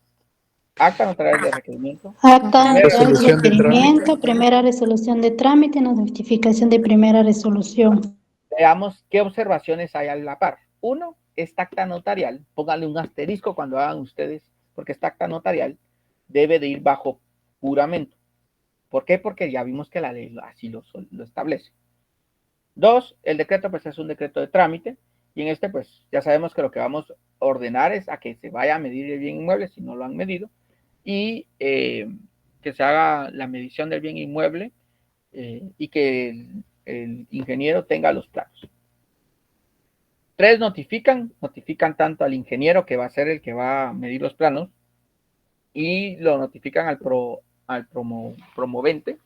A: Acta notarial de requerimiento.
C: Acta notarial de
I: Resolución de
C: requerimiento, primera resolución de trámite, notificación de primera resolución.
A: Veamos qué observaciones hay a la par. Uno, esta acta notarial, pónganle un asterisco cuando hagan ustedes, porque esta acta notarial debe de ir bajo juramento. ¿Por qué? Porque ya vimos que la ley así lo establece. Dos, el decreto pues es un decreto de trámite y en este pues ya sabemos que lo que vamos a ordenar es a que se vaya a medir el bien inmueble si no lo han medido y que se haga la medición del bien inmueble y que el ingeniero tenga los planos. Tres, notifican tanto al ingeniero que va a ser el que va a medir los planos y lo notifican al promovente,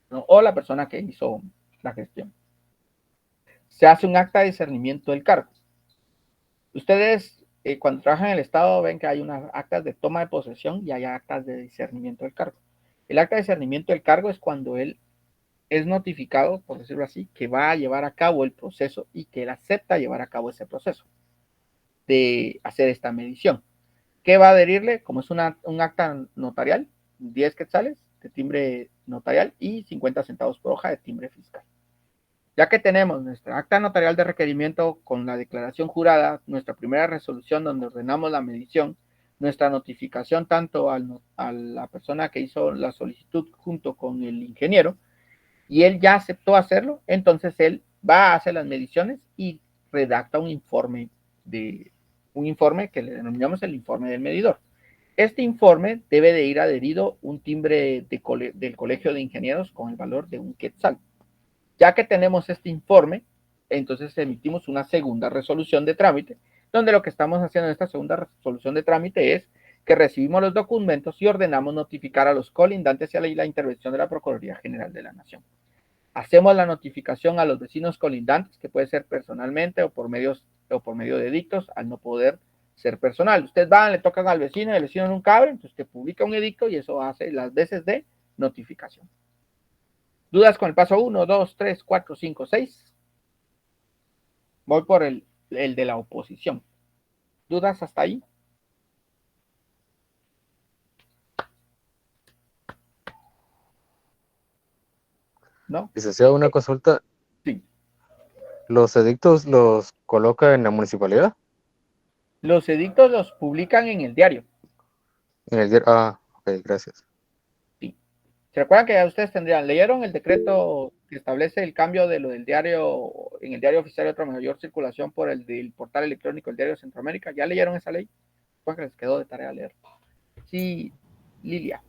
A: ¿no? O la persona que hizo la gestión. Se hace un acta de discernimiento del cargo. Ustedes cuando trabajan en el Estado ven que hay unas actas de toma de posesión y hay actas de discernimiento del cargo. El acta de discernimiento del cargo es cuando él es notificado, por decirlo así, que va a llevar a cabo el proceso y que él acepta llevar a cabo ese proceso de hacer esta medición. ¿Qué va a adherirle? Como es un acta notarial, 10 quetzales de timbre notarial y 50 centavos por hoja de timbre fiscal. Ya que tenemos nuestra acta notarial de requerimiento con la declaración jurada, nuestra primera resolución donde ordenamos la medición, nuestra notificación tanto a la persona que hizo la solicitud junto con el ingeniero, y él ya aceptó hacerlo, entonces él va a hacer las mediciones y redacta un informe que le denominamos el informe del medidor. Este informe debe de ir adherido un timbre del Colegio de Ingenieros con el valor de 1 quetzal. Ya que tenemos este informe, entonces emitimos una segunda resolución de trámite, donde lo que estamos haciendo en esta segunda resolución de trámite es que recibimos los documentos y ordenamos notificar a los colindantes y a la intervención de la Procuraduría General de la Nación. Hacemos la notificación a los vecinos colindantes, que puede ser personalmente o por medio de edictos, al no poder ser personal. Ustedes van, le tocan al vecino y el vecino nunca abre, entonces usted publica un edicto y eso hace las veces de notificación. ¿Dudas con el paso 1, 2, 3, 4, 5, 6? Voy por el de la oposición. ¿Dudas hasta ahí? ¿No?
K: Licenciado, una consulta.
A: Sí.
K: ¿Los edictos los coloca en la municipalidad?
A: Los edictos los publican en el diario.
K: En el diario. Ah, ok, gracias.
A: Sí. ¿Se recuerdan que ya ustedes leyeron el decreto que establece el cambio de lo del diario, en el diario oficial de otra mayor circulación por el del portal electrónico, el diario Centroamérica? ¿Ya leyeron esa ley? Pues que les quedó de tarea leer. Sí, Lilia.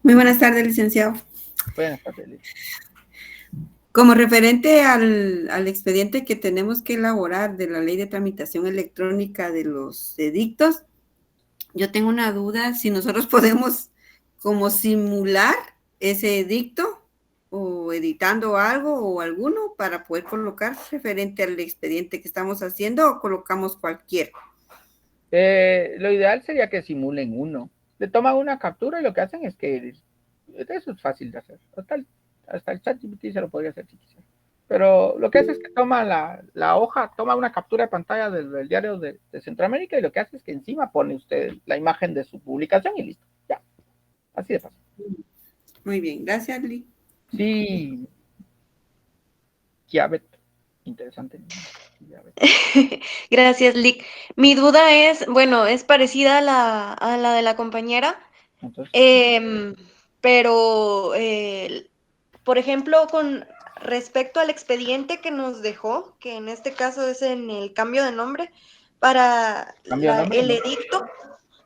N: Muy buenas tardes, licenciado.
A: Buenas tardes, Lilia.
N: Como referente al expediente que tenemos que elaborar de la ley de tramitación electrónica de los edictos, yo tengo una duda si nosotros podemos como simular ese edicto o editando algo o alguno para poder colocar referente al expediente que estamos haciendo o colocamos cualquiera.
A: Lo ideal sería que simulen uno. Le toman una captura y lo que hacen es que eso es fácil de hacer. Hasta el ChatGPT se lo podría hacer si quisiera. Pero lo que hace es que toma la hoja, toma una captura de pantalla del diario de Centroamérica y lo que hace es que encima pone usted la imagen de su publicación y listo. Ya. Así de fácil.
N: Muy bien, gracias, Lee.
A: Sí, Kiabet, interesante. Kiabet.
L: Gracias, Lick. Mi duda es, bueno, es parecida a la de la compañera,
A: Entonces,
L: pero, por ejemplo, con respecto al expediente que nos dejó, que en este caso es en el cambio de nombre, para
A: cambio de nombre,
L: el
A: ¿no?
L: edicto,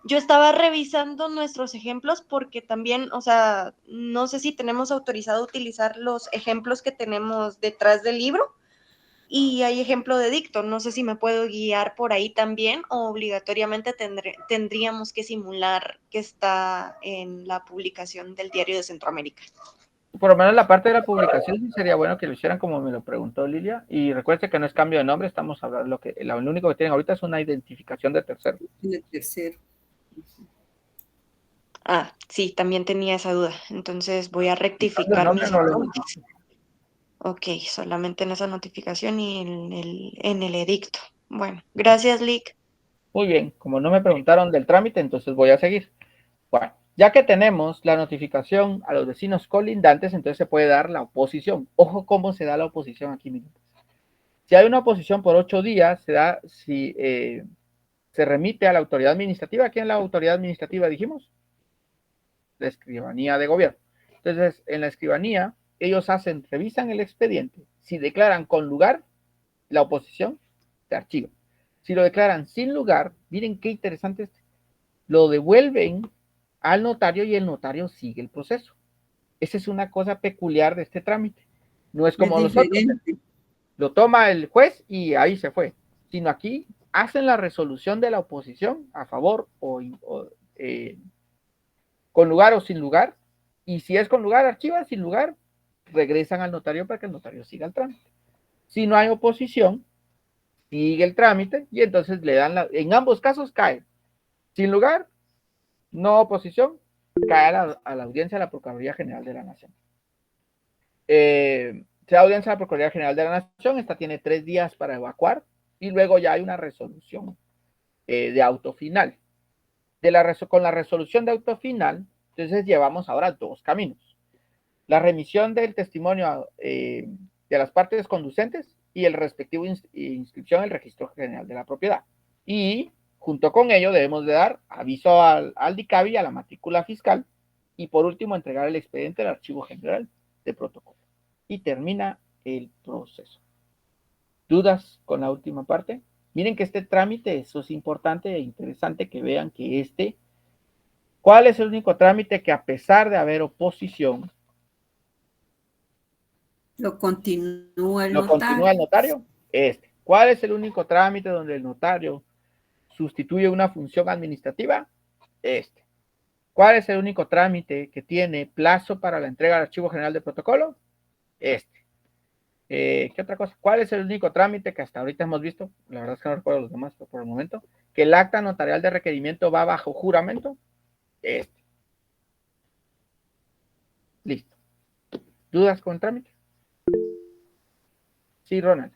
L: yo estaba revisando nuestros ejemplos porque también, o sea, no sé si tenemos autorizado utilizar los ejemplos que tenemos detrás del libro y hay ejemplo de edicto. No sé si me puedo guiar por ahí también o obligatoriamente tendríamos que simular que está en la publicación del Diario de Centroamérica.
A: Por lo menos la parte de la publicación sí sería bueno que lo hicieran como me lo preguntó Lilia. Y recuerde que no es cambio de nombre, estamos hablando lo único que tienen ahorita es una identificación de tercero.
N: De tercero.
L: Ah, sí, también tenía esa duda. Entonces voy a
A: El cambio de
L: rectificar
A: nombre
L: mis
A: no lo
L: apuntes. Ok, solamente en esa notificación y en el edicto. Bueno, gracias, Lick.
A: Muy bien, como no me preguntaron del trámite, entonces voy a seguir. Bueno, ya que tenemos la notificación a los vecinos colindantes, entonces se puede dar la oposición. Ojo cómo se da la oposición aquí, miren. Si hay una oposición por 8 días, se da si se remite a la autoridad administrativa. ¿Quién es la autoridad administrativa, dijimos? La escribanía de gobierno. Entonces, en la escribanía, ellos revisan el expediente. Si declaran con lugar, la oposición se archiva. Si lo declaran sin lugar, miren qué interesante, lo devuelven al notario y el notario sigue el proceso. Esa es una cosa peculiar de este trámite. No es como los otros. Lo toma el juez y ahí se fue. Sino aquí hacen la resolución de la oposición a favor con lugar o sin lugar. Y si es con lugar, archivan, sin lugar, regresan al notario para que el notario siga el trámite. Si no hay oposición, sigue el trámite y entonces le dan en ambos casos cae. Sin lugar, no oposición, cae a la audiencia de la Procuraduría General de la Nación. Se da audiencia a la Procuraduría General de la Nación, esta tiene 3 días para evacuar y luego ya hay una resolución de auto final. Con la resolución de auto final, entonces llevamos ahora 2 caminos. La remisión del testimonio de las partes conducentes y el respectivo inscripción en el Registro General de la Propiedad. Y junto con ello debemos de dar aviso al DICABI y a la matrícula fiscal y por último entregar el expediente al Archivo General de Protocolo. Y termina el proceso. ¿Dudas con la última parte? Miren que este trámite, eso es importante e interesante que vean que ¿cuál es el único trámite que a pesar de haber oposición,
N: lo continúa el
A: continúa el notario? ¿Cuál es el único trámite donde el notario sustituye una función administrativa? ¿Cuál es el único trámite que tiene plazo para la entrega al Archivo General de Protocolo? ¿Qué otra cosa? ¿Cuál es el único trámite que hasta ahorita hemos visto? La verdad es que no recuerdo los demás por el momento. Que el acta notarial de requerimiento va bajo juramento. Listo. ¿Dudas con el trámite? Sí, Ronald.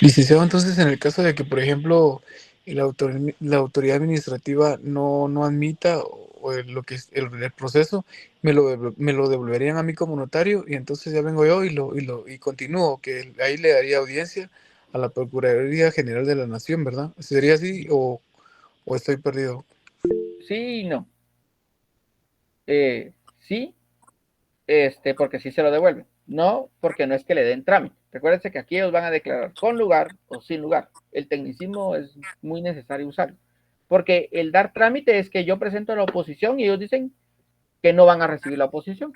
I: Licenciado, entonces en el caso de que, por ejemplo, la autoridad administrativa no admita lo que es el proceso, me lo devolverían a mí como notario y entonces ya vengo yo y continúo, que ahí le daría audiencia a la Procuraduría General de la Nación, ¿verdad? ¿Sería así o estoy perdido?
A: Sí y no. Sí, porque sí se lo devuelven. No, porque no es que le den trámite. Recuérdense que aquí ellos van a declarar con lugar o sin lugar. El tecnicismo es muy necesario usarlo. Porque el dar trámite es que yo presento la oposición y ellos dicen que no van a recibir la oposición.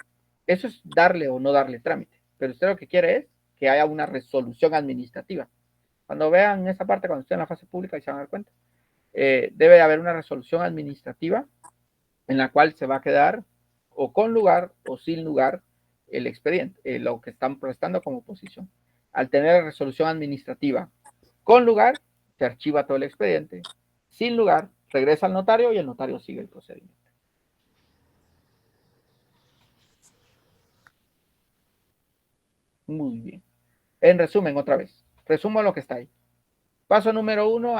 A: Eso es darle o no darle trámite. Pero usted lo que quiere es que haya una resolución administrativa. Cuando vean esa parte, cuando estén en la fase pública, y se van a dar cuenta, debe haber una resolución administrativa en la cual se va a quedar o con lugar o sin lugar el expediente, lo que están prestando como oposición. Al tener resolución administrativa con lugar, se archiva todo el expediente. Sin lugar, regresa al notario y el notario sigue el procedimiento. Muy bien. En resumen, otra vez. Resumo lo que está ahí. Paso número 1,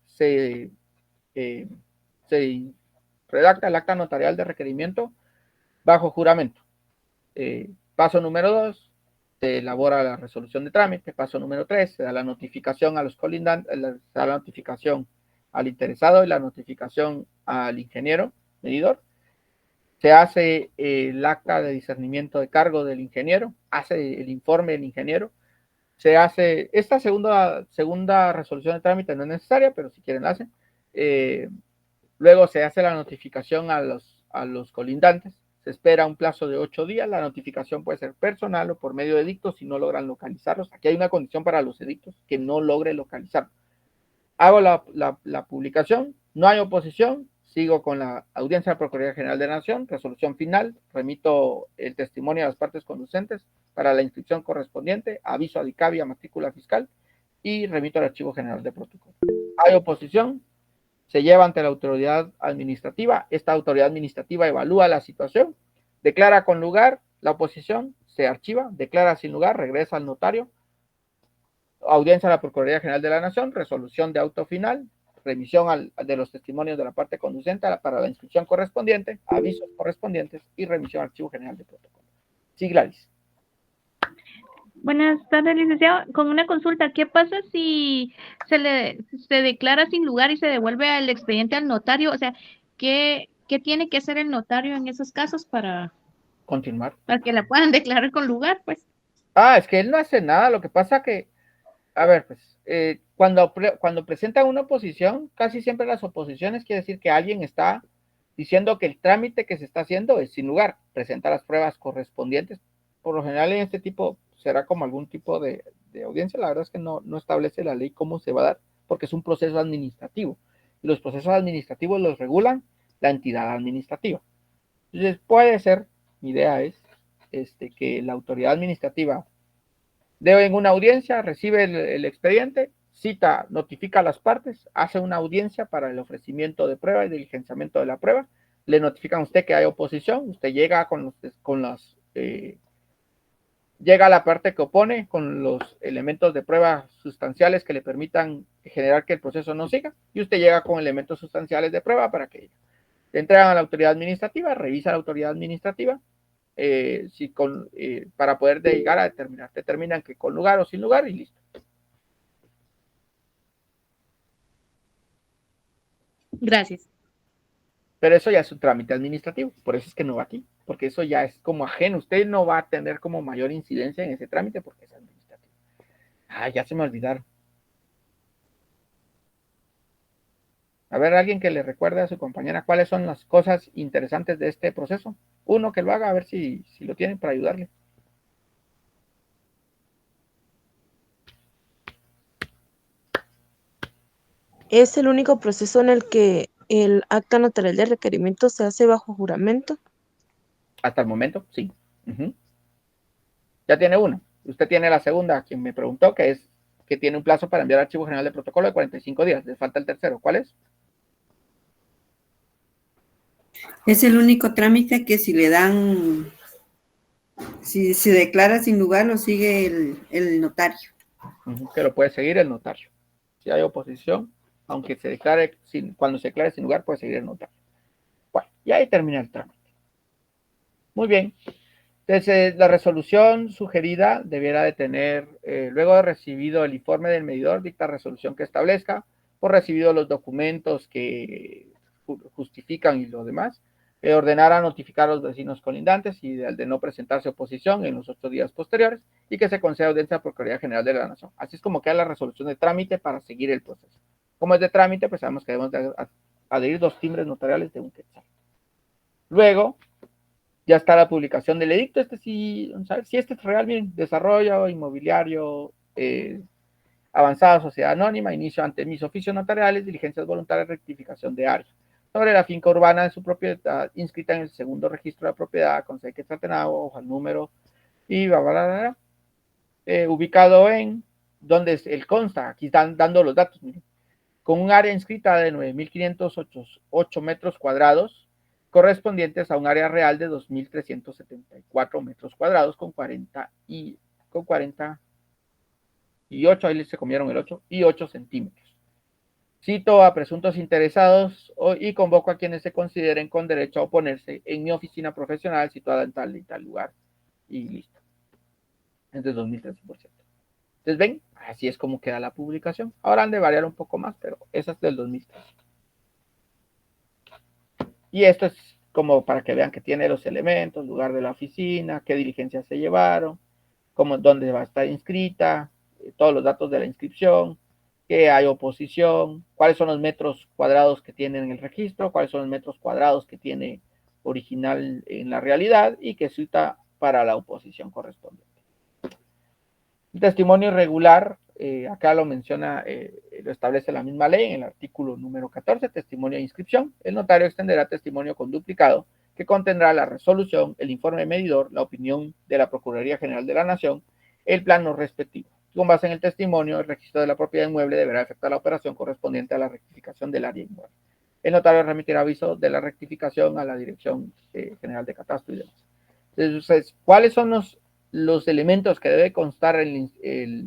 A: se redacta el acta notarial de requerimiento Bajo juramento. Paso número 2, se elabora la resolución de trámite. Paso número 3, se da la notificación a los colindantes, se da la notificación al interesado y la notificación al ingeniero medidor. Se hace el acta de discernimiento de cargo del ingeniero, hace el informe del ingeniero. Se hace, esta segunda resolución de trámite no es necesaria, pero si quieren la hacen. Luego se hace la notificación a los colindantes. Se espera un plazo de 8 días. La notificación puede ser personal o por medio de edictos si no logran localizarlos. Aquí hay una condición para los edictos, que no logre localizarlos. Hago la publicación, no hay oposición, sigo con la audiencia de la Procuraduría General de la Nación, resolución final, remito el testimonio a las partes conducentes para la inscripción correspondiente, aviso a DICABI, a matrícula fiscal y remito al Archivo General de Protocolo. Hay oposición, se lleva ante la autoridad administrativa, esta autoridad administrativa evalúa la situación, declara con lugar la oposición, se archiva, declara sin lugar, regresa al notario, audiencia a la Procuraduría General de la Nación, resolución de auto final, remisión de los testimonios de la parte conducente para la inscripción correspondiente, avisos correspondientes y remisión al Archivo General de Protocolo. Sí, Gladys.
O: Buenas tardes, licenciado. Con una consulta, ¿qué pasa si se declara sin lugar y se devuelve el expediente al notario? O sea, ¿qué tiene que hacer el notario en esos casos para
A: continuar?
O: Para que la puedan declarar con lugar, pues.
A: Es que él no hace nada, lo que pasa que, a ver, pues, cuando presentan una oposición, casi siempre las oposiciones quiere decir que alguien está diciendo que el trámite que se está haciendo es sin lugar, presenta las pruebas correspondientes. Por lo general en este tipo será como algún tipo de audiencia, la verdad es que no establece la ley cómo se va a dar, porque es un proceso administrativo, y los procesos administrativos los regulan la entidad administrativa. Entonces puede ser, mi idea es que la autoridad administrativa debe en una audiencia, recibe el expediente, cita, notifica a las partes, hace una audiencia para el ofrecimiento de prueba y diligenciamiento de la prueba, le notifican a usted que hay oposición, usted llega llega a la parte que opone con los elementos de prueba sustanciales que le permitan generar que el proceso no siga, y usted llega con elementos sustanciales de prueba para que le entregan a la autoridad administrativa, revisa la autoridad administrativa, para poder llegar a determinan que con lugar o sin lugar y listo.
O: Gracias.
A: Pero eso ya es un trámite administrativo, por eso es que no va aquí, porque eso ya es como ajeno, usted no va a tener como mayor incidencia en ese trámite porque es administrativo. Ya se me olvidaron. A ver, alguien que le recuerde a su compañera cuáles son las cosas interesantes de este proceso. Uno que lo haga, a ver si lo tienen para ayudarle.
D: ¿Es el único proceso en el que el acta notarial de requerimiento se hace bajo juramento?
A: Hasta el momento, sí. Ya tiene una. Usted tiene la segunda, quien me preguntó, que tiene un plazo para enviar al Archivo General de Protocolo de 45 días. Le falta el tercero. ¿Cuál es?
N: Es el único trámite que si le dan, si se declara sin lugar, lo sigue el notario.
A: Que lo puede seguir el notario. Si hay oposición, aunque se declare, cuando se declare sin lugar, puede seguir el notario. Bueno, y ahí termina el trámite. Muy bien. Entonces, la resolución sugerida debiera de tener, luego de recibido el informe del medidor, dicta resolución que establezca, por recibido los documentos que justifican y lo demás, ordenar a notificar a los vecinos colindantes y de no presentarse oposición en los 8 días posteriores y que se conceda audiencia a la Procuraduría General de la Nación. Así es como queda la resolución de trámite para seguir el proceso. Como es de trámite, pues sabemos que debemos de adherir 2 timbres notariales de un quetzal. Luego, ya está la publicación del edicto. Vamos a ver si este es real, miren, desarrollo inmobiliario, avanzada sociedad anónima, inicio ante mis oficios notariales, diligencias voluntarias, rectificación de área. Sobre la finca urbana de su propiedad, inscrita en el segundo registro de la propiedad, con sede Quetzaltenango, hoja, número, y ubicado en donde él consta, aquí están dando los datos, miren, con un área inscrita de 9.508 metros cuadrados, correspondientes a un área real de 2.374 metros cuadrados con 48, ahí se comieron el 8, y 8 centímetros. Cito a presuntos interesados y convoco a quienes se consideren con derecho a oponerse en mi oficina profesional situada en tal y tal lugar. Y listo. Es de 2013, por cierto. Entonces, ven, así es como queda la publicación. Ahora han de variar un poco más, pero esa es del 2013. Y esto es como para que vean que tiene los elementos, lugar de la oficina, qué diligencias se llevaron, dónde va a estar inscrita, todos los datos de la inscripción, que hay oposición, cuáles son los metros cuadrados que tiene en el registro, cuáles son los metros cuadrados que tiene original en la realidad y que cita para la oposición correspondiente. El testimonio irregular, acá lo menciona, lo establece la misma ley en el artículo número 14, testimonio de inscripción. El notario extenderá testimonio con duplicado que contendrá la resolución, el informe medidor, la opinión de la Procuraduría General de la Nación, el plano respectivo. Con base en el testimonio, el registro de la propiedad inmueble deberá efectuar la operación correspondiente a la rectificación del área inmueble. El notario remitirá aviso de la rectificación a la Dirección General de Catastro y demás. Entonces, ¿cuáles son los elementos que debe constar el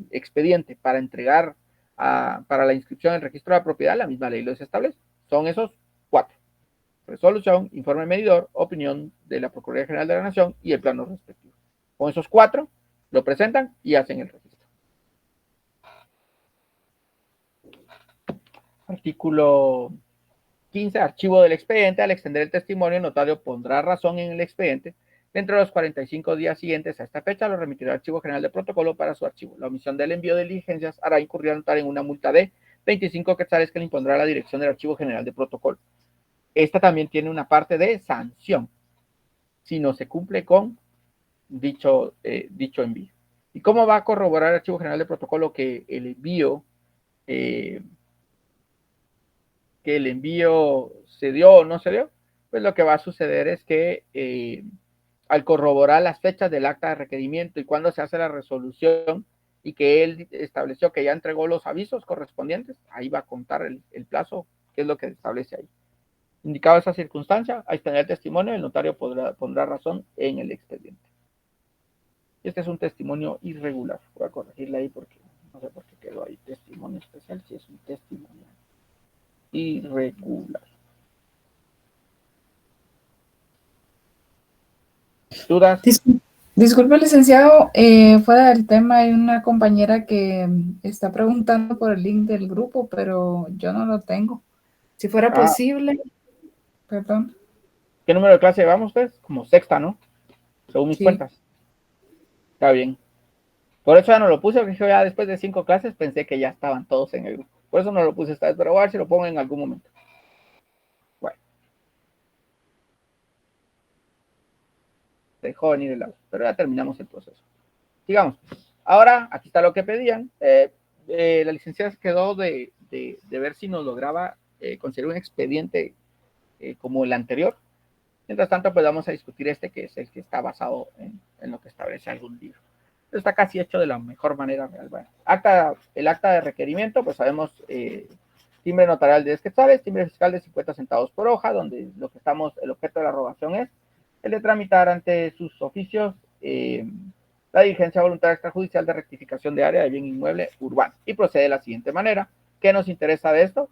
A: expediente para entregar para la inscripción en el registro de la propiedad? La misma ley los establece. Son esos 4. Resolución, informe medidor, opinión de la Procuraduría General de la Nación y el plano respectivo. Con esos 4 lo presentan y hacen el registro. Artículo 15. Archivo del expediente. Al extender el testimonio, el notario pondrá razón en el expediente. Dentro de los 45 días siguientes a esta fecha, lo remitirá al Archivo General de Protocolo para su archivo. La omisión del envío de diligencias hará incurrir al notario en una multa de 25 quetzales que le impondrá la dirección del Archivo General de Protocolo. Esta también tiene una parte de sanción si no se cumple con dicho envío. ¿Y cómo va a corroborar el Archivo General de Protocolo que el envío se dio o no se dio? Pues lo que va a suceder es que al corroborar las fechas del acta de requerimiento y cuándo se hace la resolución y que él estableció que ya entregó los avisos correspondientes, ahí va a contar el plazo, que es lo que establece ahí. Indicado esa circunstancia, al extender el testimonio, el notario pondrá razón en el expediente. Este es un testimonio irregular. Voy a corregirle ahí porque no sé por qué quedó ahí testimonio especial, si es un testimonio irregular. ¿Dudas?
M: Disculpe, licenciado, fuera del tema hay una compañera que está preguntando por el link del grupo, pero yo no lo tengo. Si fuera posible, perdón.
A: ¿Qué número de clase llevamos ustedes? Como sexta, ¿no? Según mis cuentas. Está bien. Por eso ya no lo puse, porque yo ya después de 5 clases pensé que ya estaban todos en el grupo. Por eso no lo puse esta vez, pero voy a ver si lo pongo en algún momento. Bueno. Dejó venir el audio, pero ya terminamos el proceso. Sigamos. Ahora, aquí está lo que pedían. La licenciada se quedó de ver si nos lograba conseguir un expediente como el anterior. Mientras tanto, pues vamos a discutir este, que es el que está basado en lo que establece algún libro. Está casi hecho de la mejor manera real. Bueno, el acta de requerimiento, pues sabemos, timbre notarial de 10 quetzales, timbre fiscal de 50 centavos por hoja, donde el objeto de la rogación es el de tramitar ante sus oficios la diligencia voluntaria extrajudicial de rectificación de área de bien inmueble urbano. Y procede de la siguiente manera. ¿Qué nos interesa de esto?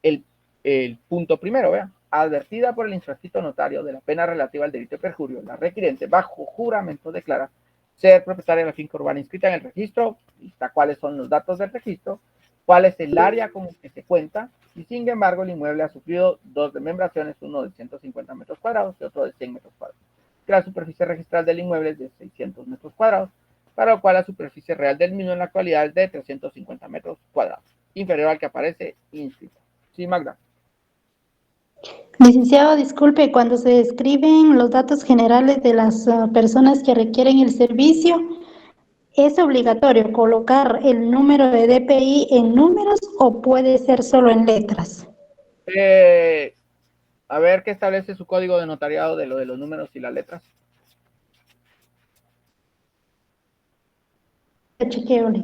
A: El punto primero, vean. Advertida por el infracito notario de la pena relativa al delito de perjurio, la requiriente bajo juramento declara ser propietaria de la finca urbana inscrita en el registro, lista cuáles son los datos del registro, cuál es el área con el que se cuenta, y sin embargo el inmueble ha sufrido 2 desmembraciones, uno de 150 metros cuadrados y otro de 100 metros cuadrados. Que la superficie registral del inmueble es de 600 metros cuadrados, para lo cual la superficie real del mismo en la actualidad es de 350 metros cuadrados, inferior al que aparece inscrito. Sí, Magda.
C: Licenciado, disculpe, cuando se describen los datos generales de las personas que requieren el servicio, ¿es obligatorio colocar el número de DPI en números o puede ser solo en letras?
A: A ver qué establece su código de notariado de lo de los números y las letras.
C: Chequeole.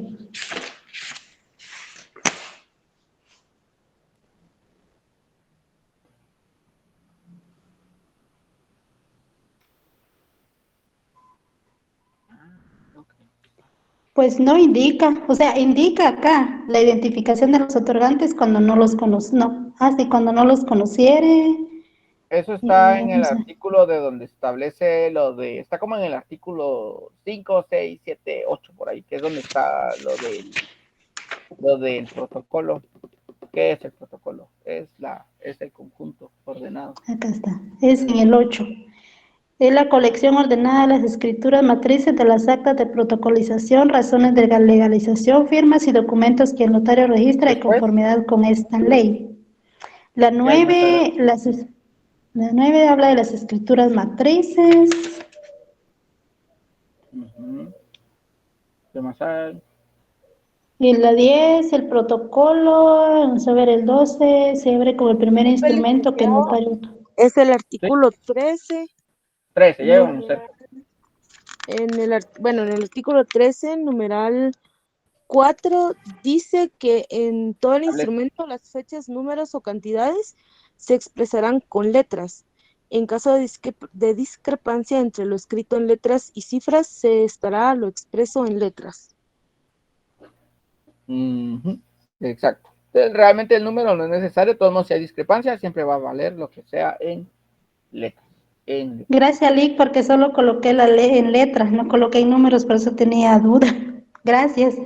C: Pues no indica, o sea, indica acá la identificación de los otorgantes cuando no los conoce, no, sí, cuando no los conociere.
A: Eso está en el
C: Vamos a-
A: artículo de donde establece lo de, está como en el artículo 5, 6, 7, 8 por ahí, que es donde está lo del protocolo. ¿Qué es el protocolo? Es el conjunto ordenado.
C: Acá está, es en el 8. Es la colección ordenada de las escrituras matrices de las actas de protocolización, razones de legalización, firmas y documentos que el notario registra de
A: Después,
C: conformidad con esta ley. La
A: ¿qué hay más
C: 9, la 9 habla de las escrituras matrices.
A: ¿Qué más hay?
C: Y la 10, el protocolo, vamos a ver, el 12, se abre como el primer instrumento que el notario.
D: Es el artículo 13.
A: 13, ya vamos cerca.
D: En el artículo 13, numeral 4, dice que en todo el instrumento las fechas, números o cantidades se expresarán con letras. En caso de discrepancia entre lo escrito en letras y cifras, se estará lo expreso en letras.
A: Exacto. Entonces, realmente el número no es necesario, de todos modos, si hay discrepancia, siempre va a valer lo que sea en letras.
C: Gracias, Lick, porque solo coloqué la ley en letras, no coloqué en números, por eso tenía duda. Gracias.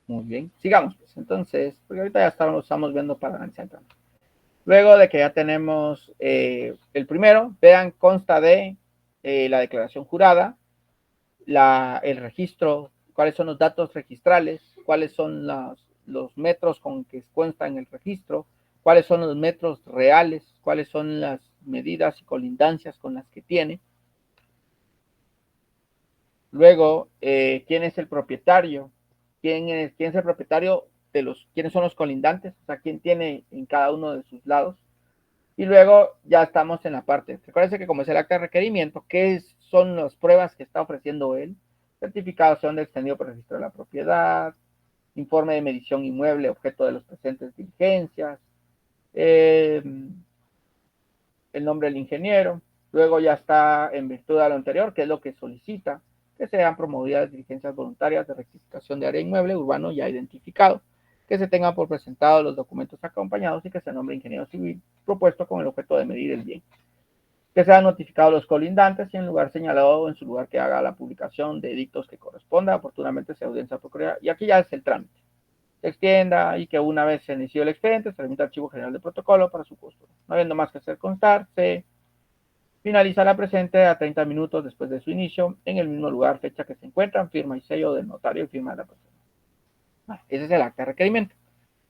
A: Muy bien, sigamos pues. Entonces, porque ahorita ya estamos viendo para analizar el trámite. Luego de que ya tenemos el primero, vean, consta de la declaración jurada, el registro, cuáles son los datos registrales, cuáles son los metros con que consta en el registro, cuáles son los metros reales, cuáles son las medidas y colindancias con las que tiene. Luego, ¿quién es el propietario? ¿Quién es el propietario de quiénes son los colindantes? O sea, quién tiene en cada uno de sus lados. Y luego ya estamos en la parte. Recuerden que como es el acta de requerimiento, ¿qué son las pruebas que está ofreciendo él? Certificación del extendido por registro de la propiedad, informe de medición inmueble, objeto de los presentes diligencias, el nombre del ingeniero. Luego ya está en virtud de lo anterior, que es lo que solicita, que sean promovidas diligencias voluntarias de rectificación de área inmueble urbano ya identificado, que se tengan por presentado los documentos acompañados y que se nombre ingeniero civil propuesto con el objeto de medir el bien. Que sean notificados los colindantes y en lugar señalado en su lugar que haga la publicación de edictos que corresponda, oportunamente se audiencia a procurar. Y aquí ya es el trámite. Se extienda y que una vez se inició el expediente, se remita al Archivo General de Protocolo para su custodia. No habiendo más que hacer constar, se finaliza la presente a 30 minutos después de su inicio, en el mismo lugar, fecha que se encuentran, firma y sello del notario y firma de la persona. Ese es el acta de requerimiento.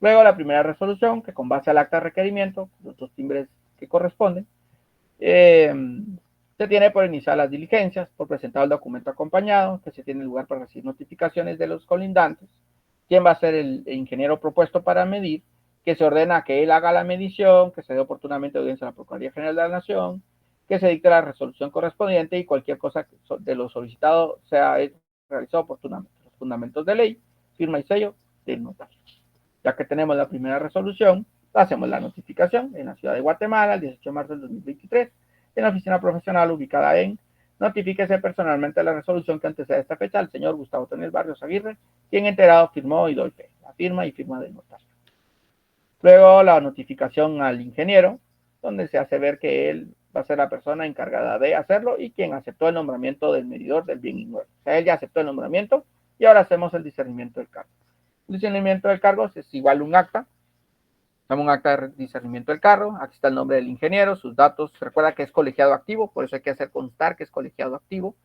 A: Luego la primera resolución, que con base al acta de requerimiento, los dos timbres que corresponden, se tiene por iniciar las diligencias, por presentar el documento acompañado, que se tiene lugar para recibir notificaciones de los colindantes, quién va a ser el ingeniero propuesto para medir, que se ordena que él haga la medición, que se dé oportunamente audiencia a la Procuraduría General de la Nación, que se dicte la resolución correspondiente y cualquier cosa de lo solicitado sea realizado oportunamente. Los fundamentos de ley, firma y sello del notario. Ya que tenemos la primera resolución, hacemos la notificación en la ciudad de Guatemala el 18 de marzo del 2023, en la oficina profesional ubicada en notifíquese personalmente la resolución que antecede esta fecha al señor Gustavo Tonel Barrios Aguirre, quien enterado firmó y doy fe. La firma y firma del notario. Luego la notificación al ingeniero, donde se hace ver que él va a ser la persona encargada de hacerlo y quien aceptó el nombramiento del medidor del bien inmueble. O sea, él ya aceptó el nombramiento y ahora hacemos el discernimiento del cargo. El discernimiento del cargo es igual un acta. Damos un acta de discernimiento del cargo. Aquí está el nombre del ingeniero, sus datos. Recuerda que es colegiado activo, por eso hay que hacer constar que es colegiado activo.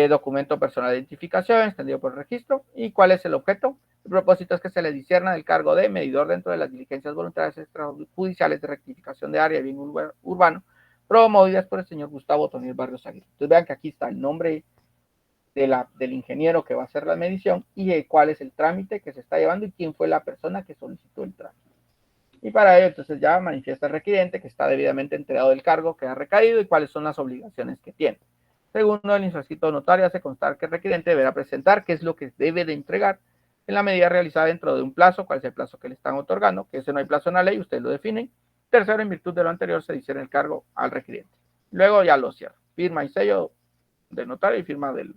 A: Documento personal de identificación, extendido por el registro. ¿Y cuál es el objeto? El propósito es que se le discierna el cargo de medidor dentro de las diligencias voluntarias extrajudiciales de rectificación de área de bien urbano, promovidas por el señor Gustavo Tonel Barrios Aguirre. Entonces vean que aquí está el nombre del ingeniero que va a hacer la medición y cuál es el trámite que se está llevando y quién fue la persona que solicitó el trámite. Y para ello, entonces ya manifiesta el requiriente que está debidamente enterado del cargo que ha recaído y cuáles son las obligaciones que tiene. Segundo, el inscrito notario hace constar que el requiriente deberá presentar qué es lo que debe de entregar en la medida realizada dentro de un plazo, cuál es el plazo que le están otorgando, que ese no hay plazo en la ley, ustedes lo definen. Tercero, en virtud de lo anterior, se dice en el cargo al requiriente. Luego ya lo cierro. firma y sello del notario y firma del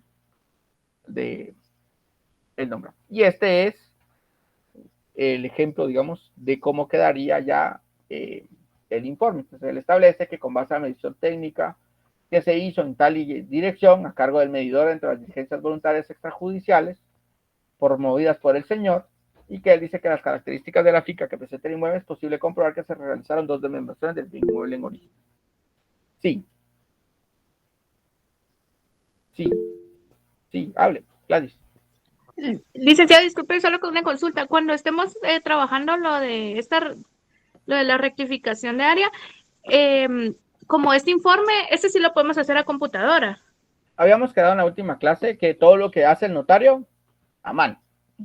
A: nombre. Y este es el ejemplo, digamos, de cómo quedaría ya el informe. Entonces, él establece que con base a la medición técnica que se hizo en tal dirección, a cargo del medidor entre las diligencias voluntarias extrajudiciales, promovidas por el señor, y que él dice que las características de la finca que presenta el inmueble es posible comprobar que se realizaron 2 desmembraciones del bien inmueble en origen. Sí. Sí, hable, Gladys.
O: Licenciado, disculpe, solo con una consulta. Cuando estemos trabajando lo de la rectificación de área, como este informe, este sí lo podemos hacer a computadora.
A: Habíamos quedado en la última clase que todo lo que hace el notario, a mano.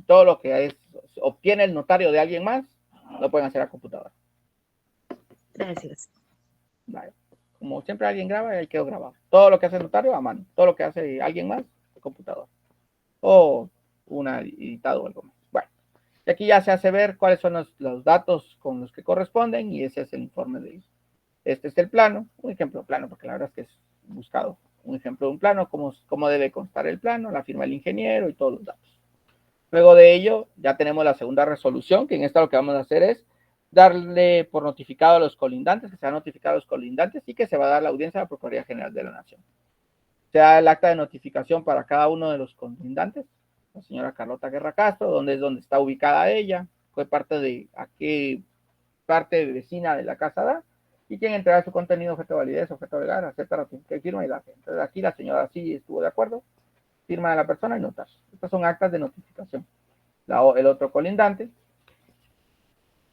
A: Todo lo que obtiene el notario de alguien más, lo pueden hacer a computadora.
O: Gracias.
A: Vale. Como siempre alguien graba, ahí quedó grabado. Todo lo que hace el notario, a mano. Todo lo que hace alguien más, a computadora. O una editado o algo más. Bueno, y aquí ya se hace ver cuáles son los datos con los que corresponden, y ese es el informe de ellos. Este es el plano, un ejemplo de plano, porque la verdad es que es buscado. Un ejemplo de un plano, cómo debe constar el plano, la firma del ingeniero y todos los datos. Luego de ello, ya tenemos la segunda resolución, que en esta lo que vamos a hacer es darle por notificado a los colindantes, que se han notificado a los colindantes, y que se va a dar la audiencia a la Procuraduría General de la Nación. Se da el acta de notificación para cada uno de los colindantes, la señora Carlota Guerra Castro, donde está ubicada ella, fue parte de a qué parte vecina de la casa da, y quien entrega su contenido, objeto de validez, objeto legal, acepta, ratifica y firma y da. Entonces aquí la señora sí estuvo de acuerdo, firma de la persona y notas. Estas son actas de notificación. El otro colindante,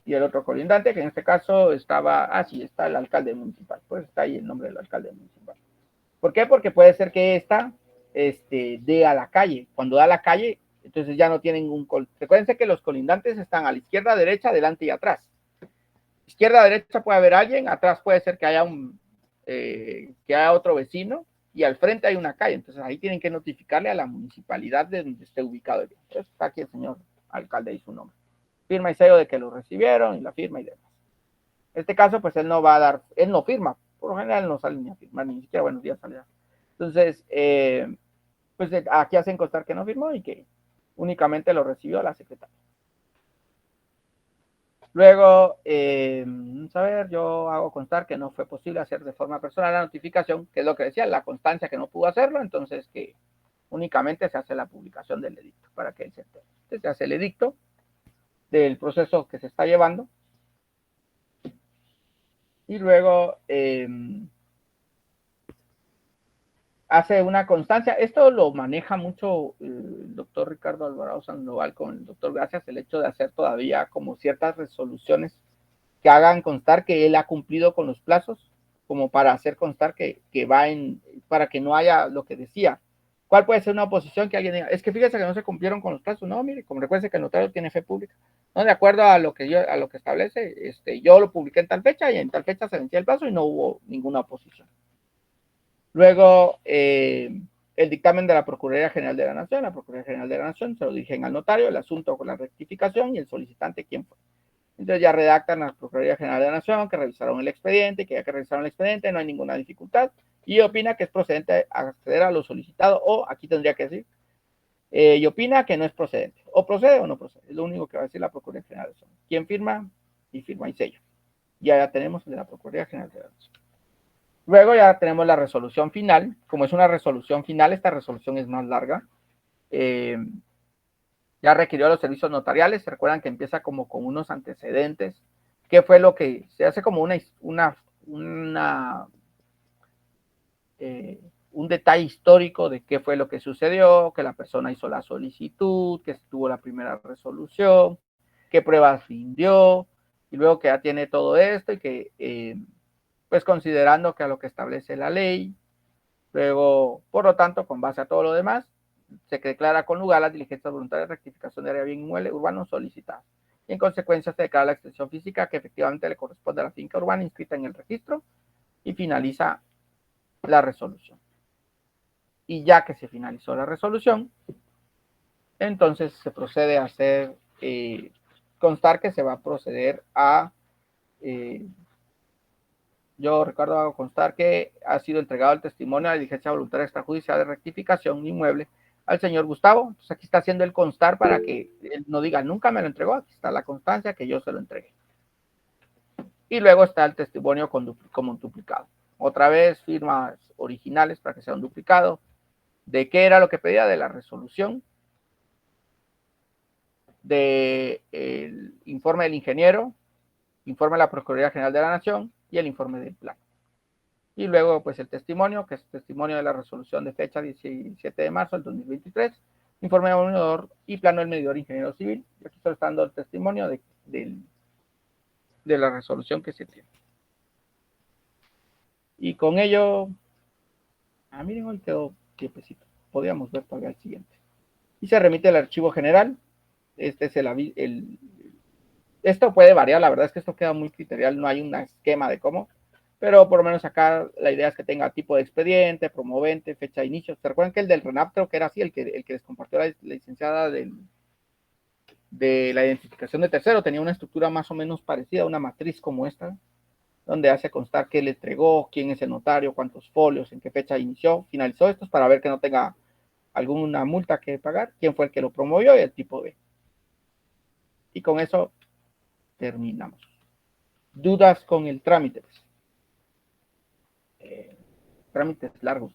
A: y el otro colindante, que en este caso estaba, sí, está el alcalde municipal, pues está ahí el nombre del alcalde municipal. ¿Por qué? Porque puede ser que esta dé a la calle. Cuando da a la calle, entonces ya no tienen Recuérdense que los colindantes están a la izquierda, derecha, adelante y atrás. Izquierda, derecha puede haber alguien, atrás puede ser que haya que haya otro vecino, y al frente hay una calle. Entonces ahí tienen que notificarle a la municipalidad de donde esté ubicado el bien. Entonces está aquí el señor alcalde y su nombre. Firma y sello de que lo recibieron, y la firma y demás. En este caso, pues él no firma. Por lo general no sale ni a firmar, ni siquiera buenos días sale. Entonces, pues aquí hacen constar que no firmó y que únicamente lo recibió la secretaria. Luego, yo hago constar que no fue posible hacer de forma personal la notificación, que es lo que decía, la constancia que no pudo hacerlo, entonces que únicamente se hace la publicación del edicto para que él se entere. Entonces se hace el edicto del proceso que se está llevando, y luego hace una constancia. Esto lo maneja mucho el doctor Ricardo Alvarado Sandoval con el doctor Gracias, el hecho de hacer todavía como ciertas resoluciones que hagan constar que él ha cumplido con los plazos, como para hacer constar que va para que no haya lo que decía. ¿Cuál puede ser una oposición que alguien diga? Es que fíjese que no se cumplieron con los plazos. No, mire, como recuerde que el notario tiene fe pública. No, de acuerdo a lo que establece, yo lo publiqué en tal fecha y en tal fecha se vencía el plazo y no hubo ninguna oposición. Luego, el dictamen de la Procuraduría General de la Nación. La Procuraduría General de la Nación se lo dirigen al notario, el asunto con la rectificación y el solicitante quién fue. Entonces ya redactan la Procuraduría General de la Nación, que revisaron el expediente, que ya que revisaron el expediente no hay ninguna dificultad, y opina que es procedente acceder a lo solicitado, o aquí tendría que decir, y opina que no es procedente, o procede o no procede. Es lo único que va a decir la Procuraduría General de la Nación. ¿Quién firma? Y firma y sello. Ya tenemos el de la Procuraduría General de la Nación. Luego ya tenemos la resolución final. Como es una resolución final, esta resolución es más larga. Ya requirió los servicios notariales. Se recuerdan que empieza como con unos antecedentes. ¿Qué fue lo que se hace como un detalle histórico de qué fue lo que sucedió, que la persona hizo la solicitud, que tuvo la primera resolución, qué pruebas rindió, y luego que ya tiene todo esto y que, pues considerando que a lo que establece la ley, luego, por lo tanto, con base a todo lo demás, se declara con lugar las diligencias voluntarias de rectificación de área bien inmueble urbano solicitadas. Y en consecuencia se declara la extensión física que efectivamente le corresponde a la finca urbana inscrita en el registro, y finaliza la resolución. Y ya que se finalizó la resolución, entonces se procede a hacer constar que se va a proceder a yo, Ricardo, hago constar que ha sido entregado el testimonio de la diligencia voluntaria extrajudicial de rectificación inmueble al señor Gustavo. Entonces aquí está haciendo el constar para que él no diga nunca me lo entregó. Aquí está la constancia que yo se lo entregué. Y luego está el testimonio como un duplicado. Otra vez firmas originales para que sea un duplicado. ¿De qué era lo que pedía? De la resolución, del informe del ingeniero, informe de la Procuraduría General de la Nación y el informe del plan. Y luego, pues, el testimonio, que es testimonio de la resolución de fecha 17 de marzo del 2023, informe del medidor y plano del medidor ingeniero civil. Y aquí está dando el testimonio de la resolución que se tiene. Y con ello, miren, hoy quedó tiempecito. Podríamos ver todavía el siguiente. Y se remite al archivo general. Este es esto puede variar, la verdad es que esto queda muy criterial, no hay un esquema de cómo, pero por lo menos acá la idea es que tenga tipo de expediente, promovente, fecha de inicio. ¿Se recuerdan que el del RENAP creo que era así, el que les compartió la licenciada de la identificación de tercero? Tenía una estructura más o menos parecida, una matriz como esta, donde hace constar qué le entregó, quién es el notario, cuántos folios, en qué fecha inició, finalizó estos, para ver que no tenga alguna multa que pagar, quién fue el que lo promovió y el tipo B. Y con eso terminamos. ¿Dudas con el trámite? Trámites largos.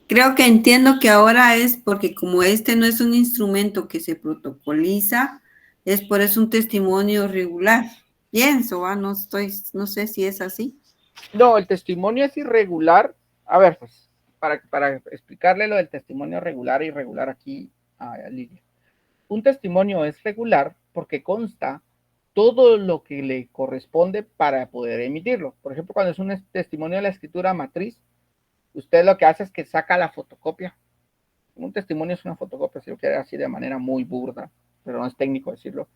N: Creo que entiendo que ahora es porque como este no es un instrumento que se protocoliza, es por eso un testimonio regular. Pienso, no sé si es así.
A: No, el testimonio es irregular. A ver, pues, para explicarle lo del testimonio regular e irregular aquí a Lidia. Un testimonio es regular porque consta todo lo que le corresponde para poder emitirlo. Por ejemplo, cuando es un testimonio de la escritura matriz, usted lo que hace es que saca la fotocopia. Un testimonio es una fotocopia, si lo quiere decir de manera muy burda, pero no es técnico decirlo.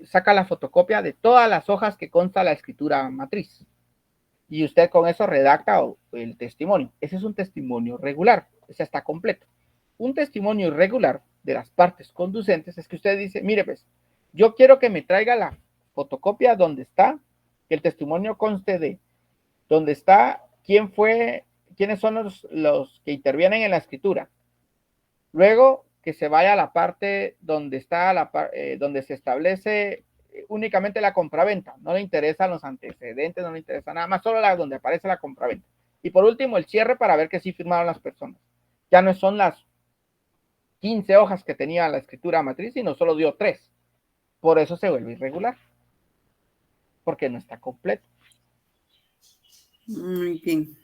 A: Saca la fotocopia de todas las hojas que consta la escritura matriz. Y usted con eso redacta el testimonio. Ese es un testimonio regular, ese está completo. Un testimonio irregular de las partes conducentes es que usted dice, mire pues, yo quiero que me traiga la fotocopia donde está, que el testimonio conste de donde está, quiénes son los que intervienen en la escritura. Luego que se vaya a la parte donde está donde se establece únicamente la compraventa, no le interesan los antecedentes, no le interesa nada más, solo donde aparece la compraventa. Y por último, el cierre para ver que sí firmaron las personas. Ya no son las 15 hojas que tenía la escritura matriz, sino solo dio 3. Por eso se vuelve irregular, porque no está completo.
N: Muy bien.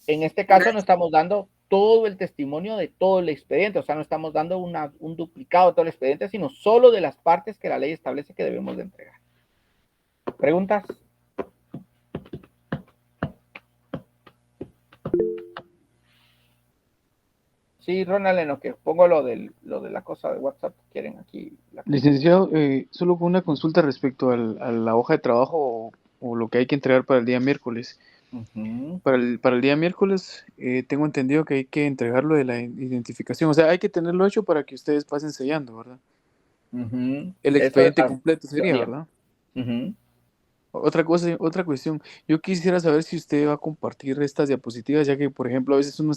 A: En este caso no estamos dando todo el testimonio de todo el expediente, o sea, no estamos dando un duplicado de todo el expediente, sino solo de las partes que la ley establece que debemos de entregar. ¿Preguntas? Sí, Ronald, en lo que pongo lo de la cosa de WhatsApp, quieren aquí.
I: Licenciado, solo con una consulta respecto a la hoja de trabajo o lo que hay que entregar para el día miércoles. Para el día miércoles tengo entendido que hay que entregarlo de la identificación, o sea, hay que tenerlo hecho para que ustedes pasen sellando, ¿verdad? El expediente completo sería, ¿verdad? Otra cuestión, yo quisiera saber si usted va a compartir estas diapositivas, ya que, por ejemplo, a veces uno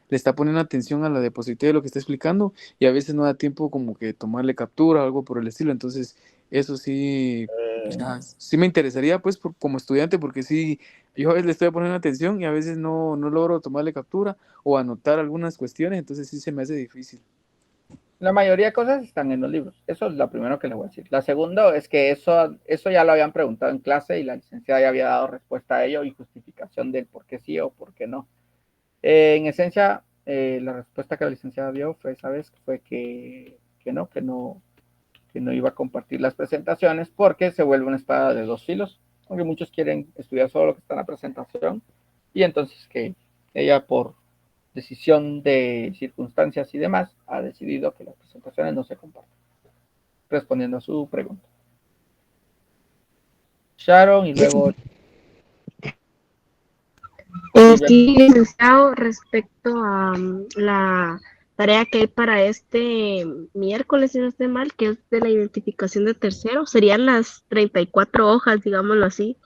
I: le está poniendo atención a la diapositiva de lo que está explicando y a veces no da tiempo como que tomarle captura o algo por el estilo, entonces eso sí, sí me interesaría pues como estudiante, porque sí, yo a veces le estoy poniendo atención y a veces no logro tomarle captura o anotar algunas cuestiones, entonces sí se me hace difícil.
A: La mayoría de cosas están en los libros. Eso es lo primero que le voy a decir. La segunda es que eso ya lo habían preguntado en clase y la licenciada ya había dado respuesta a ello y justificación del por qué sí o por qué no. En esencia, la respuesta que la licenciada dio fue, ¿sabes? Fue que no iba a compartir las presentaciones porque se vuelve una espada de dos filos, aunque muchos quieren estudiar solo lo que está en la presentación, y entonces que ella por decisión de circunstancias y demás ha decidido que las presentaciones no se compartan, respondiendo a su pregunta. Sharon y luego...
E: Sí, licenciado, respecto a la tarea que hay para este miércoles, si no estoy mal, que es de la identificación de tercero. Serían las 34 hojas, digámoslo así,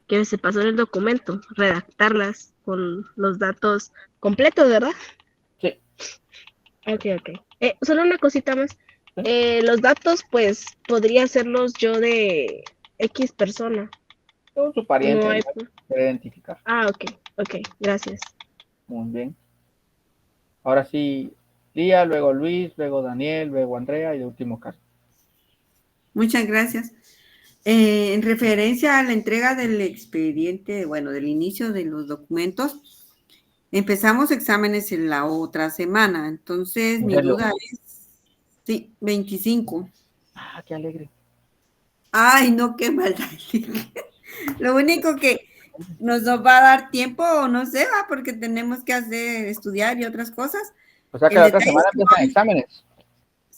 E: que se pasó en el documento, redactarlas con los datos completos, ¿verdad?
A: Sí.
E: Ok, ok. Solo una cosita más. Los datos, pues, podría hacerlos yo de X persona.
A: Todo su pariente
E: No hay...
A: puede identificar.
E: Ah, ok, ok, gracias.
A: Muy bien. Ahora sí, Lía, luego Luis, luego Daniel, luego Andrea y de último Carlos.
N: Muchas gracias. En referencia a la entrega del expediente, bueno, del inicio de los documentos, empezamos exámenes en la otra semana. Entonces,
A: ¿En
N: mi
A: serio?
N: duda es, sí, 25.
A: Ah, qué alegre.
N: Ay, no, qué maldad. Lo único que nos va a dar tiempo, no sé, va, porque tenemos que hacer, estudiar y otras cosas.
A: O sea que
N: El
A: la otra
N: detalle es
A: semana
N: que
A: empiezan exámenes.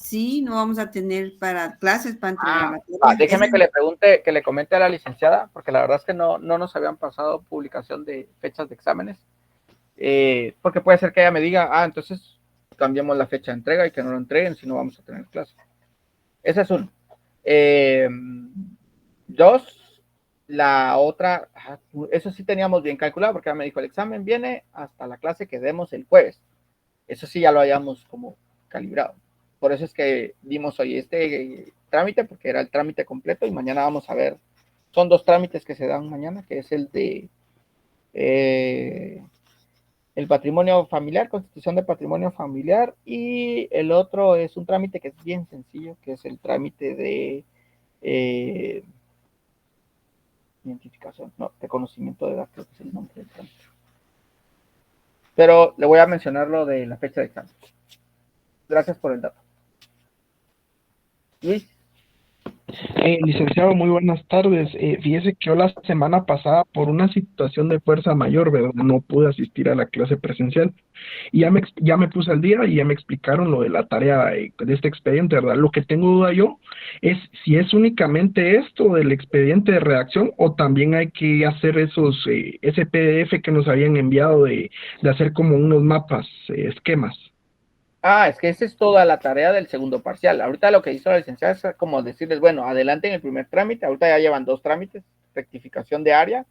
N: sí, no vamos a tener para clases, para entregar materia.
A: Déjeme que le pregunte, que le comente a la licenciada, porque la verdad es que no nos habían pasado publicación de fechas de exámenes. Porque puede ser que ella me diga, entonces cambiamos la fecha de entrega y que no lo entreguen si no vamos a tener clase. Ese es uno. Dos, la otra, eso sí teníamos bien calculado, porque ella me dijo, el examen viene hasta la clase que demos el jueves. Eso sí ya lo habíamos como calibrado. Por eso es que dimos hoy este trámite, porque era el trámite completo, y mañana vamos a ver, son 2 trámites que se dan mañana, que es el de el patrimonio familiar, constitución de patrimonio familiar, y el otro es un trámite que es bien sencillo, que es el trámite de identificación, no, de conocimiento de edad, creo que es el nombre del trámite. Pero le voy a mencionar lo de la fecha de examen. Gracias por el dato. Luis.
P: Licenciado, muy buenas tardes. Fíjese que yo la semana pasada, por una situación de fuerza mayor, ¿verdad? No pude asistir a la clase presencial. Y ya me puse al día y ya me explicaron lo de la tarea de este expediente, ¿verdad? Lo que tengo duda yo es si es únicamente esto del expediente de redacción o también hay que hacer ese PDF que nos habían enviado de hacer como unos mapas, esquemas.
A: Es que esa es toda la tarea del segundo parcial. Ahorita lo que hizo la licenciada es como decirles, bueno, adelante en el primer trámite. Ahorita ya llevan 2 trámites, rectificación de área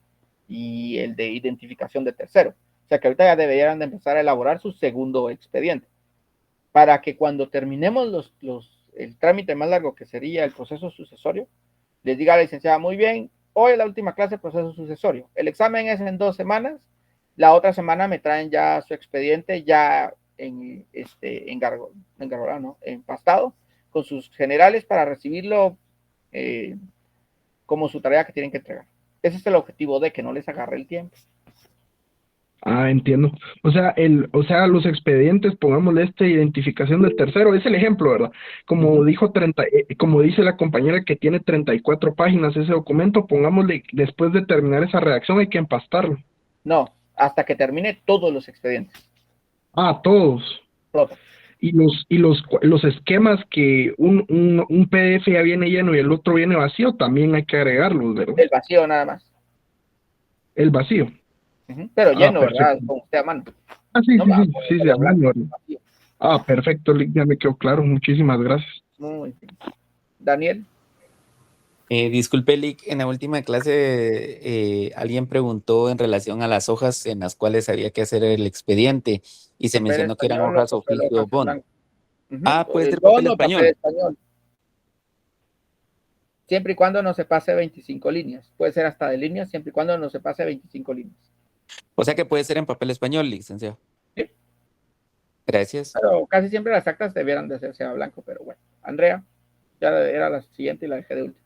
A: y el de identificación de tercero. O sea que ahorita ya deberían de empezar a elaborar su segundo expediente. Para que cuando terminemos el trámite más largo, que sería el proceso sucesorio, les diga a la licenciada, muy bien, hoy es la última clase de proceso sucesorio. El examen es en 2 semanas. La otra semana me traen ya su expediente, ya empastado con sus generales para recibirlo como su tarea que tienen que entregar. Ese es el objetivo, de que no les agarre el tiempo.
P: Entiendo. O sea, los expedientes, pongámosle identificación del tercero, es el ejemplo, ¿verdad? Como como dice la compañera que tiene 34 páginas ese documento, pongámosle, después de terminar esa redacción hay que empastarlo.
A: No, hasta que termine todos los expedientes.
P: Todos.
A: Todos.
P: Y los esquemas que un PDF ya viene lleno y el otro viene vacío, también hay que agregarlos, ¿verdad?
A: El vacío nada más.
P: El vacío.
A: Pero lleno,
P: perfecto.
A: ¿verdad? Con usted a mano.
P: Sí, a mano. Perfecto, ya me quedó claro. Muchísimas gracias.
A: Muy bien. Daniel.
Q: Disculpe, Lick, en la última clase alguien preguntó en relación a las hojas en las cuales había que hacer el expediente y se mencionó que eran hojas oficio bond. Puede ser papel español.
A: Siempre y cuando no se pase 25 líneas. Puede ser hasta de líneas, siempre y cuando no se pase 25 líneas.
Q: O sea que puede ser en papel español, licenciado.
A: Sí.
Q: Gracias.
A: Pero casi siempre las actas debieran de hacerse a blanco, pero bueno. Andrea, ya era la siguiente y la dejé de última.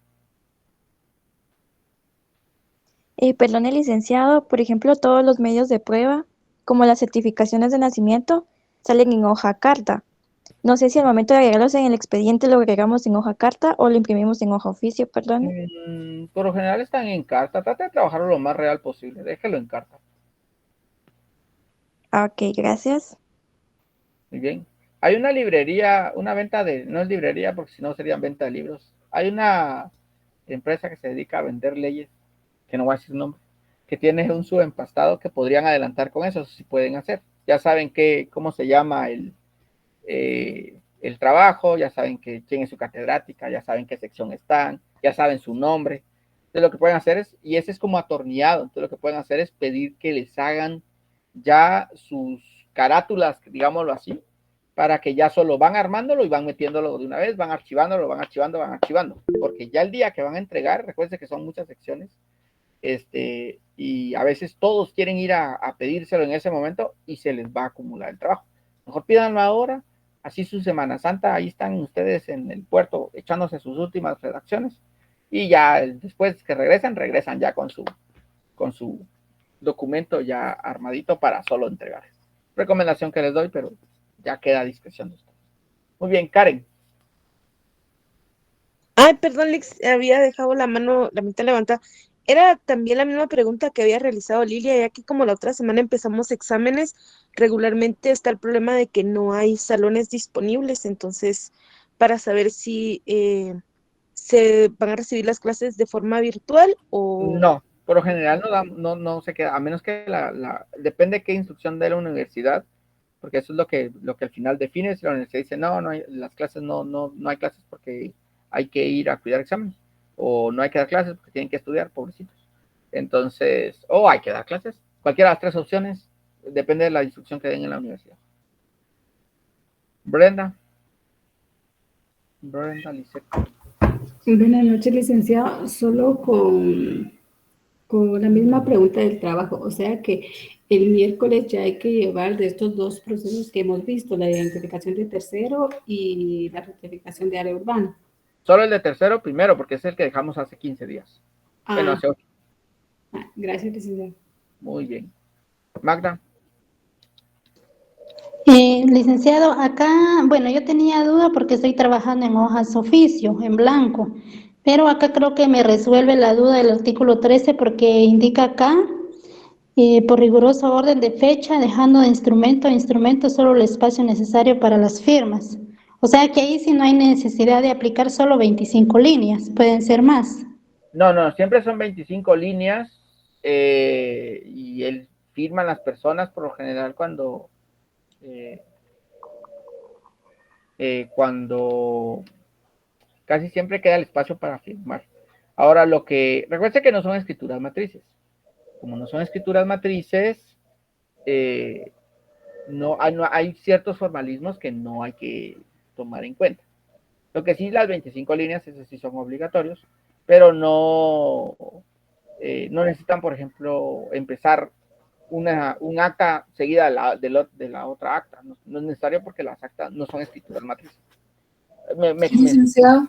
R: Perdone, licenciado, por ejemplo, todos los medios de prueba, como las certificaciones de nacimiento, salen en hoja carta. No sé si al momento de agregarlos en el expediente lo agregamos en hoja carta o lo imprimimos en hoja oficio, perdón.
A: Por lo general están en carta. Trata de trabajarlo lo más real posible. Déjelo en carta.
R: Ok, gracias.
A: Muy bien. Hay una librería, una venta no es librería porque si no serían venta de libros. Hay una empresa que se dedica a vender leyes, que no voy a decir nombre, que tiene un subempastado que podrían adelantar con eso, si pueden hacer. Ya saben cómo se llama el trabajo, ya saben quién es su catedrática, ya saben qué sección están, ya saben su nombre. Entonces lo que pueden hacer es, y ese es como atornillado, entonces lo que pueden hacer es pedir que les hagan ya sus carátulas, digámoslo así, para que ya solo van armándolo y van metiéndolo de una vez, van archivándolo, van archivando, porque ya el día que van a entregar, recuerden que son muchas secciones, y a veces todos quieren ir a pedírselo en ese momento y se les va a acumular el trabajo. Mejor pídanlo ahora, así su Semana Santa, ahí están ustedes en el puerto echándose sus últimas redacciones y ya después que regresan ya con su documento ya armadito para solo entregar. Recomendación que les doy, pero ya queda a discreción de ustedes. Muy bien, Karen.
D: Ay, perdón, Lex, había dejado la mitad levantada. Era también la misma pregunta que había realizado Lilia, ya que como la otra semana empezamos exámenes, regularmente está el problema de que no hay salones disponibles, entonces para saber si se van a recibir las clases de forma virtual o...
A: No, por lo general no se queda, a menos que depende de qué instrucción de la universidad, porque eso es lo que al final define. Si la universidad dice no hay las clases, no hay clases porque hay que ir a cuidar exámenes, o no hay que dar clases porque tienen que estudiar, pobrecitos. Entonces, hay que dar clases. Cualquiera de las tres opciones, depende de la instrucción que den en la universidad. Brenda Lisset.
S: Buenas noches, licenciado. Solo con la misma pregunta del trabajo. O sea que el miércoles ya hay que llevar de estos dos procesos que hemos visto, la identificación de tercero y la rectificación de área urbana.
A: Solo el de tercero primero, porque es el que dejamos hace 15 días. Bueno, hace 8.
S: Gracias, licenciado.
A: Muy bien. Magda.
C: Licenciado, acá, bueno, yo tenía duda porque estoy trabajando en hojas oficio, en blanco, pero acá creo que me resuelve la duda del artículo 13 porque indica acá, por riguroso orden de fecha, dejando de instrumento a instrumento solo el espacio necesario para las firmas. O sea que ahí sí no hay necesidad de aplicar solo 25 líneas, pueden ser más.
A: No, siempre son 25 líneas y él firman las personas por lo general cuando casi siempre queda el espacio para firmar. Ahora recuerden que no son escrituras matrices. Como no son escrituras matrices, hay ciertos formalismos que no hay que tomar en cuenta. Lo que sí, las 25 líneas, esos sí son obligatorios, pero no necesitan, por ejemplo, empezar un acta seguida de la otra acta. No es necesario porque las actas no son escrituras matrices.
S: Licenciado.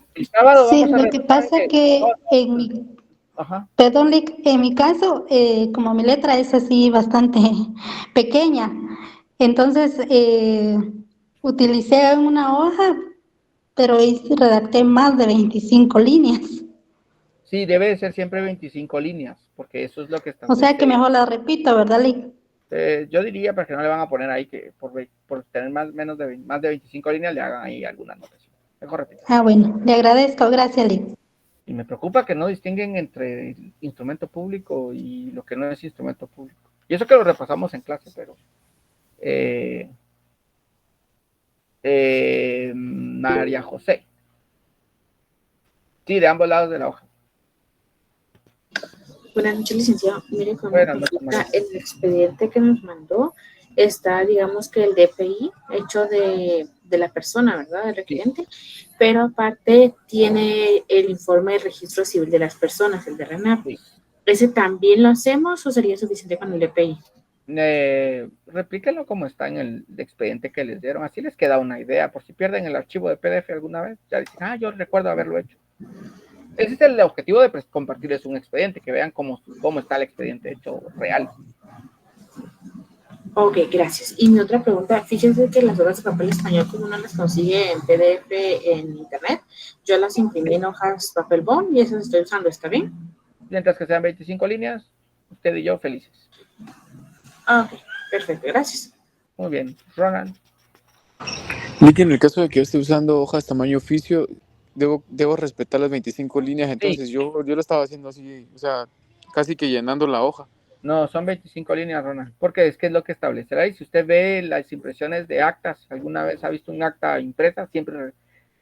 C: Sí, lo que pasa que en mi... Perdón, Lick, en mi caso, como mi letra es así bastante pequeña, entonces utilicé una hoja, pero redacté más de 25 líneas.
A: Sí, debe de ser siempre 25 líneas, porque eso es lo que está.
C: O sea que mejor la repito, ¿verdad, Lick?
A: Yo diría, para que no le van a poner ahí que por tener más de 25 líneas le hagan ahí alguna anotación. Mejor repito.
C: Bueno, le agradezco, gracias, Lick.
A: Y me preocupa que no distinguen entre instrumento público y lo que no es instrumento público. Y eso que lo repasamos en clase, pero... María José. Sí, de ambos lados de la hoja.
T: Buenas noches, licenciado. Mire, el expediente que nos mandó está, digamos que el DPI hecho de la persona, ¿verdad? Del requiriente, pero aparte tiene el informe de registro civil de las personas, el de RENAP. ¿Ese también lo hacemos o sería suficiente con el DPI?
A: Replíquenlo como está en el expediente que les dieron, así les queda una idea, por si pierden el archivo de PDF alguna vez, ya dicen, yo recuerdo haberlo hecho. Ese es el objetivo de compartirles un expediente, que vean cómo está el expediente hecho real.
T: Ok, gracias. Y mi otra pregunta, fíjense que las hojas de papel español, como uno las consigue en PDF en internet, yo las imprimí en hojas papel bond y esas estoy usando, ¿está bien?
A: Mientras que sean 25 líneas, usted y yo felices.
T: Ok, perfecto, gracias.
A: Muy bien, Ronald.
I: Lick, en el caso de que yo esté usando hojas tamaño oficio, debo respetar las 25 líneas, entonces sí. yo lo estaba haciendo así, o sea, casi que llenando la hoja.
A: No, son 25 líneas, Ronald, porque es que es lo que establecerá. Y si usted ve las impresiones de actas, alguna vez ha visto un acta impresa, siempre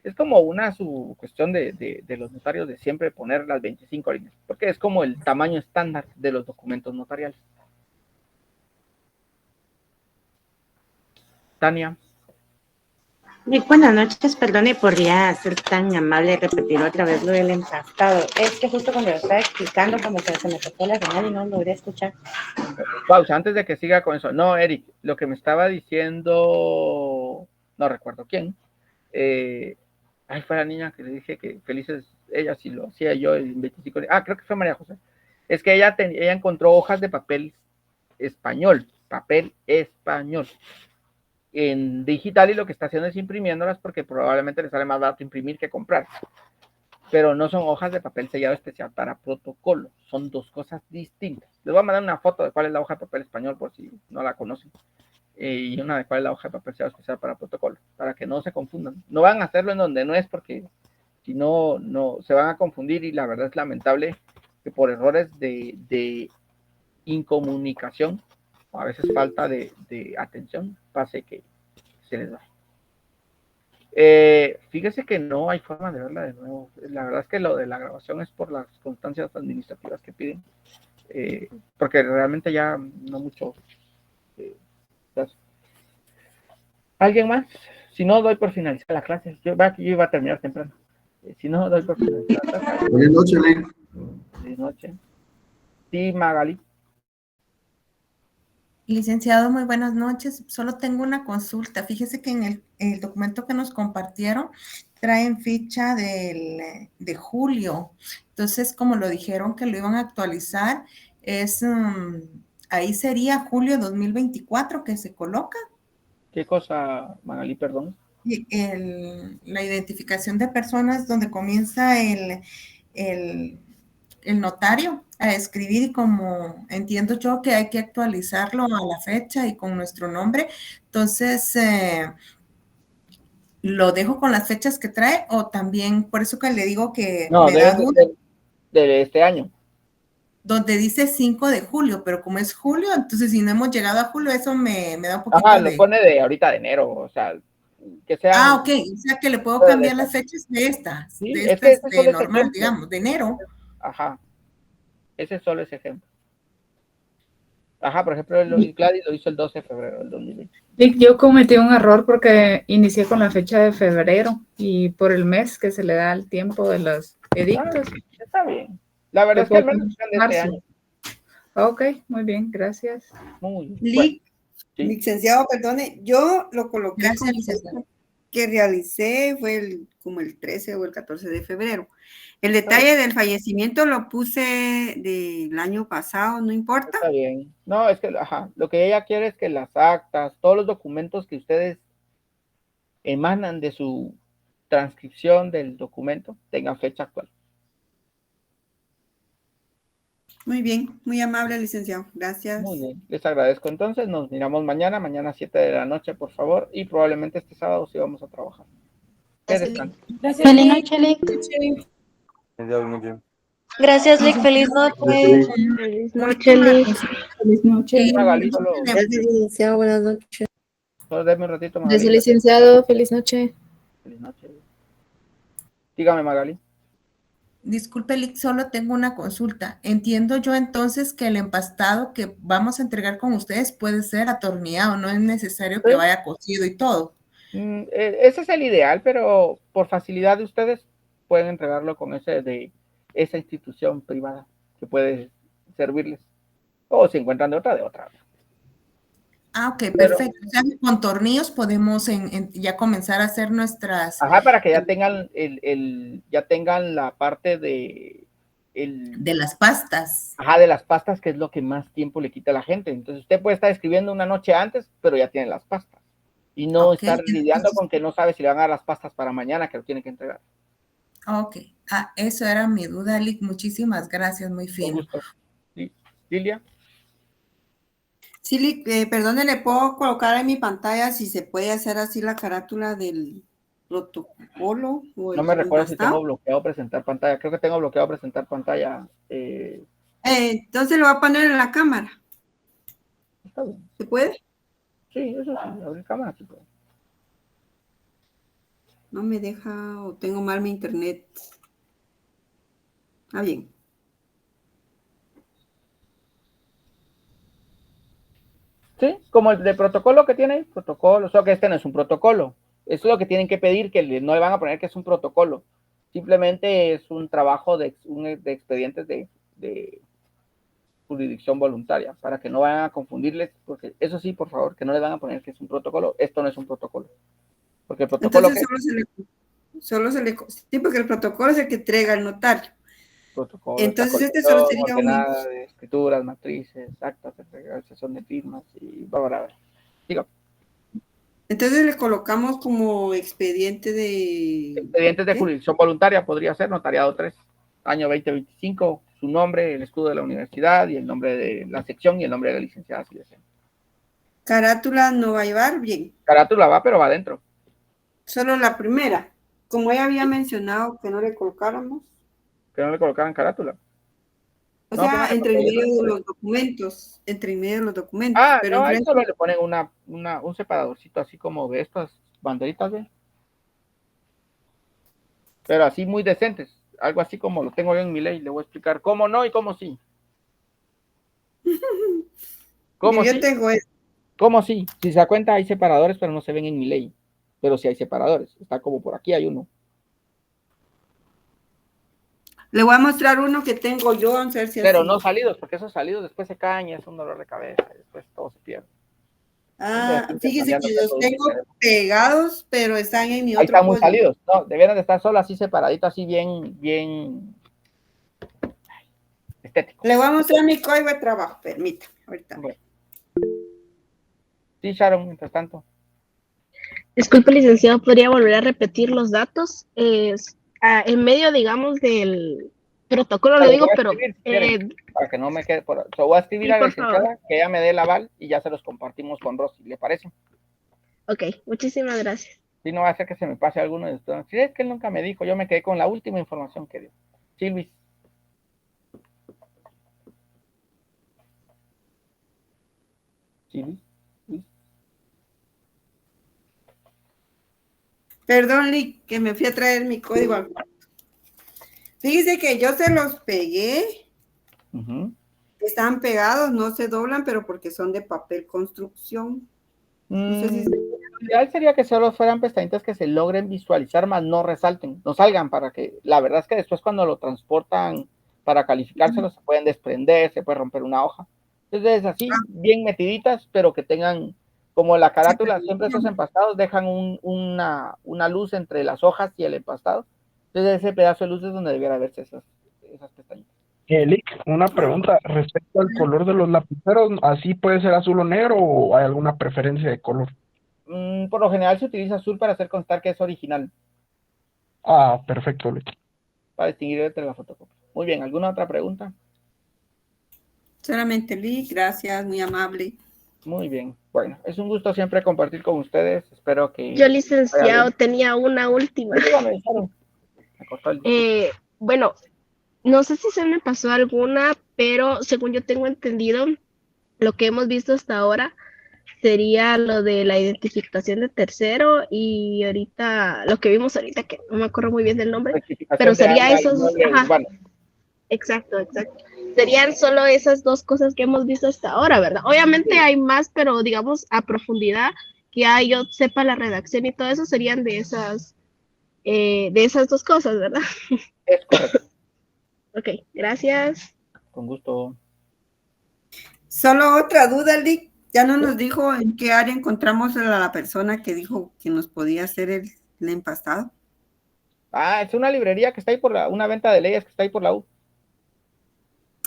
A: es como una su cuestión de los notarios de siempre poner las 25 líneas, porque es como el tamaño estándar de los documentos notariales. Tania.
U: Buenas noches, perdone, ¿podría ser tan amable de repetir otra vez lo del empastado? Es que justo cuando lo estaba explicando, como que se me tocó la señal y no logré escuchar.
A: Pausa, antes de que siga con eso. No, Eric, lo que me estaba diciendo, no recuerdo quién. Ahí fue la niña que le dije que felices ella si lo hacía yo en 25. Creo que fue María José. Es que ella encontró hojas de papel español en digital, y lo que está haciendo es imprimiéndolas porque probablemente le sale más barato imprimir que comprar. Pero no son hojas de papel sellado especial para protocolo, son dos cosas distintas. Les voy a mandar una foto de cuál es la hoja de papel español por si no la conocen, y una de cuál es la hoja de papel sellado especial para protocolo, para que no se confundan. No van a hacerlo en donde no es, porque si no, no se van a confundir, y la verdad es lamentable que por errores de incomunicación, o a veces falta de atención, pase que se les va. Fíjese que no hay forma de verla de nuevo. La verdad es que lo de la grabación es por las constancias administrativas que piden, porque realmente ya no mucho. ¿Alguien más? Si no, doy por finalizar la clase. Yo iba a terminar temprano. Si no, doy por finalizar la clase.
V: Buenas noches, Link.
A: Buenas noches. Sí, Magali.
W: Licenciado, muy buenas noches. Solo tengo una consulta. Fíjese que en el documento que nos compartieron traen fecha de julio. Entonces, como lo dijeron que lo iban a actualizar, ahí sería julio 2024 que se coloca.
A: ¿Qué cosa, Magali, perdón?
W: La identificación de personas, donde comienza el notario a escribir, y como entiendo yo que hay que actualizarlo a la fecha y con nuestro nombre. Entonces, ¿lo dejo con las fechas que trae, o también, por eso que le digo que
A: no,
W: me da duda?
A: De este año.
W: Donde dice 5 de julio, pero como es julio, entonces si no hemos llegado a julio, eso me da un poquito
A: lo pone de ahorita de enero, o sea, que sea.
W: Ok, o sea que le puedo cambiar las fechas de estas,
A: Sí,
W: de
A: es que
W: estas de normal, digamos, de enero.
A: Ajá, ese solo es ejemplo. Ajá, por ejemplo, Gladys lo hizo el 12 de febrero del 2020.
M: Yo cometí un error porque inicié con la fecha de febrero y por el mes que se le da el tiempo de los edictos.
A: Está bien. La verdad es que al menos de este año.
M: Ok, muy bien, gracias.
A: Muy bien.
N: Licenciado, perdone, yo lo coloqué que realicé fue como el 13 o el 14 de febrero. El detalle del fallecimiento lo puse del año pasado, ¿no importa?
A: Está bien. No, es que, lo que ella quiere es que las actas, todos los documentos que ustedes emanan de su transcripción del documento tengan fecha actual.
N: Muy bien, muy amable, licenciado. Gracias.
A: Muy bien, les agradezco. Entonces nos miramos mañana a 7 de la noche, por favor, y probablemente este sábado sí vamos a trabajar.
R: Gracias.
C: Feliz noche, Lick.
L: Gracias, Lick. Feliz noche.
E: Feliz noche, Lick.
S: Feliz noche.
X: Gracias, licenciado. Buenas noches.
A: Solo denme un ratito, Magali.
X: Gracias, licenciado. Feliz noche.
A: Feliz noche. Dígame, Magali.
W: Disculpe, Lick, solo tengo una consulta. Entiendo yo entonces que el empastado que vamos a entregar con ustedes puede ser atornillado, no es necesario que vaya cocido y todo.
A: Ese es el ideal, pero por facilidad de ustedes pueden entregarlo con ese de esa institución privada que puede servirles. O si encuentran de otra.
W: Ok, perfecto. O sea, con tornillos podemos ya comenzar a hacer nuestras...
A: Para que ya tengan ya tengan la parte de
W: las pastas.
A: De las pastas, que es lo que más tiempo le quita a la gente. Entonces usted puede estar escribiendo una noche antes, pero ya tiene las pastas. Y no estar lidiando con que no sabe si le van a dar las pastas para mañana, que lo tiene que entregar.
W: Ok. Eso era mi duda, Lick. Muchísimas gracias, muy fino.
A: Sí. Lilia.
N: Sí, Lick, perdone, ¿le puedo colocar en mi pantalla si se puede hacer así la carátula del protocolo?
A: No me recuerdo si tengo bloqueado presentar pantalla. Creo que tengo bloqueado presentar pantalla.
N: Entonces lo va a poner en la cámara.
A: Está bien.
N: ¿Se puede?
A: Sí, eso sí, abrir cámara sí puede.
N: No me deja o tengo mal mi internet. Ah, bien.
A: Sí, como el de protocolo que tiene, protocolo, solo que este no es un protocolo. Eso es lo que tienen que pedir, que no le van a poner que es un protocolo. Simplemente es un trabajo de expedientes de jurisdicción voluntaria, para que no vayan a confundirles, porque eso sí, por favor, que no le van a poner que es un protocolo. Esto no es un protocolo. Porque el protocolo...
N: Entonces sí, porque el protocolo es el que entrega el notario.
A: Protocolo,
N: Entonces este solo sería
A: ordenada de escrituras, matrices, actas de realización de firmas y bla. Digo.
N: Entonces le colocamos como expediente de...
A: Expedientes de jurisdicción voluntaria, podría ser notariado 3, año 2025, su nombre, el escudo de la universidad y el nombre de la sección y el nombre de la licenciada. Si desean.
N: Carátula no va a llevar, bien.
A: Carátula va, pero va adentro.
N: Solo la primera. Como ella había mencionado que no le colocáramos.
A: Que no le colocaran carátula.
N: O sea, entre medio de los documentos. Entre medio de los documentos.
A: Ah,
N: pero
A: no, ahí solo le ponen un separadorcito así como de estas banderitas, ¿ven? Pero así muy decentes. Algo así como lo tengo yo en mi ley. Le voy a explicar cómo no y cómo sí. ¿Cómo
N: yo
A: sí?
N: tengo eso.
A: ¿Cómo sí? Si se da cuenta hay separadores, pero no se ven en mi ley. Pero sí hay separadores. Está como por aquí hay uno.
N: Le voy a mostrar uno que tengo yo, a ver si
A: pero
N: así.
A: No salidos, porque esos salidos después se caen y es un dolor de cabeza. Y después todo se pierde.
N: Ah, fíjese que los tengo pegados, pero están en mi otro.
A: Ahí están muy salidos. No, debieran de estar solo así separaditos, así bien estético.
N: Le voy a mostrar mi código de trabajo, permítame, ahorita.
A: Bueno. Sí, Sharon, mientras tanto.
E: Disculpe, licenciado, ¿podría volver a repetir los datos? En medio, digamos, del protocolo, lo digo, pero...
A: para que no me quede por... voy a escribir a la licenciada que ella me dé el aval y ya se los compartimos con Rosy, ¿le parece?
E: Ok, muchísimas gracias.
A: Sí, no va a ser que se me pase alguno de ustedes. Sí, es que él nunca me dijo, yo me quedé con la última información que dio. Sí, Luis. Sí, Luis.
N: Perdón, Lick, que me fui a traer mi código al cuarto. Fíjese que yo se los pegué. Están pegados, no se doblan, pero porque son de papel construcción. No sé si
A: lo ideal sería que solo fueran pestañitas que se logren visualizar, más no resalten, no salgan, para que, la verdad es que después cuando lo transportan para calificárselo se pueden desprender, se puede romper una hoja. Entonces así, bien metiditas, pero que tengan, como la carátula, siempre esos empastados dejan una luz entre las hojas y el empastado. Entonces ese pedazo de luz es donde debiera verse esas pestañitas.
P: Lick, una pregunta respecto al color de los lapiceros, ¿así puede ser azul o negro o hay alguna preferencia de color?
A: Por lo general se utiliza azul para hacer constar que es original.
P: Ah, perfecto, Lick.
A: Para distinguir entre la fotocopia. Muy bien, ¿alguna otra pregunta?
N: Solamente Lick, gracias, muy amable.
A: Muy bien, bueno, es un gusto siempre compartir con ustedes, espero que...
E: Yo, licenciado, tenía una última. Bueno, no sé si se me pasó alguna, pero según yo tengo entendido, lo que hemos visto hasta ahora sería lo de la identificación de tercero y ahorita, lo que vimos ahorita, que no me acuerdo muy bien del nombre, pero sería esos... Exacto. Serían solo esas dos cosas que hemos visto hasta ahora, ¿verdad? Obviamente hay más, pero digamos a profundidad, que ya yo sepa la redacción y todo eso, serían de esas dos cosas, ¿verdad?
A: Es correcto.
E: Ok, gracias.
A: Con gusto.
N: Solo otra duda, Lick. Ya no nos dijo en qué área encontramos a la persona que dijo que nos podía hacer el empastado.
A: Ah, es una librería que está ahí por una venta de leyes que está ahí por la U.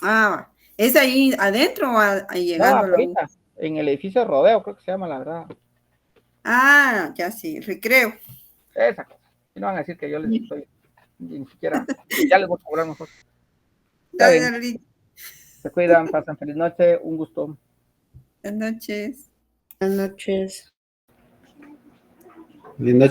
N: Ah, ¿es ahí adentro o ahí llegando?
A: No, ahorita, en el edificio Rodeo, creo que se llama, la verdad.
N: Ah, ya sí, Recreo.
A: Esa cosa. Y no van a decir que yo les estoy, ni siquiera, ya les voy a cobrar mejor. Se cuidan, pasan feliz noche, un gusto.
N: Buenas noches.
X: Buenas noches.
B: Linda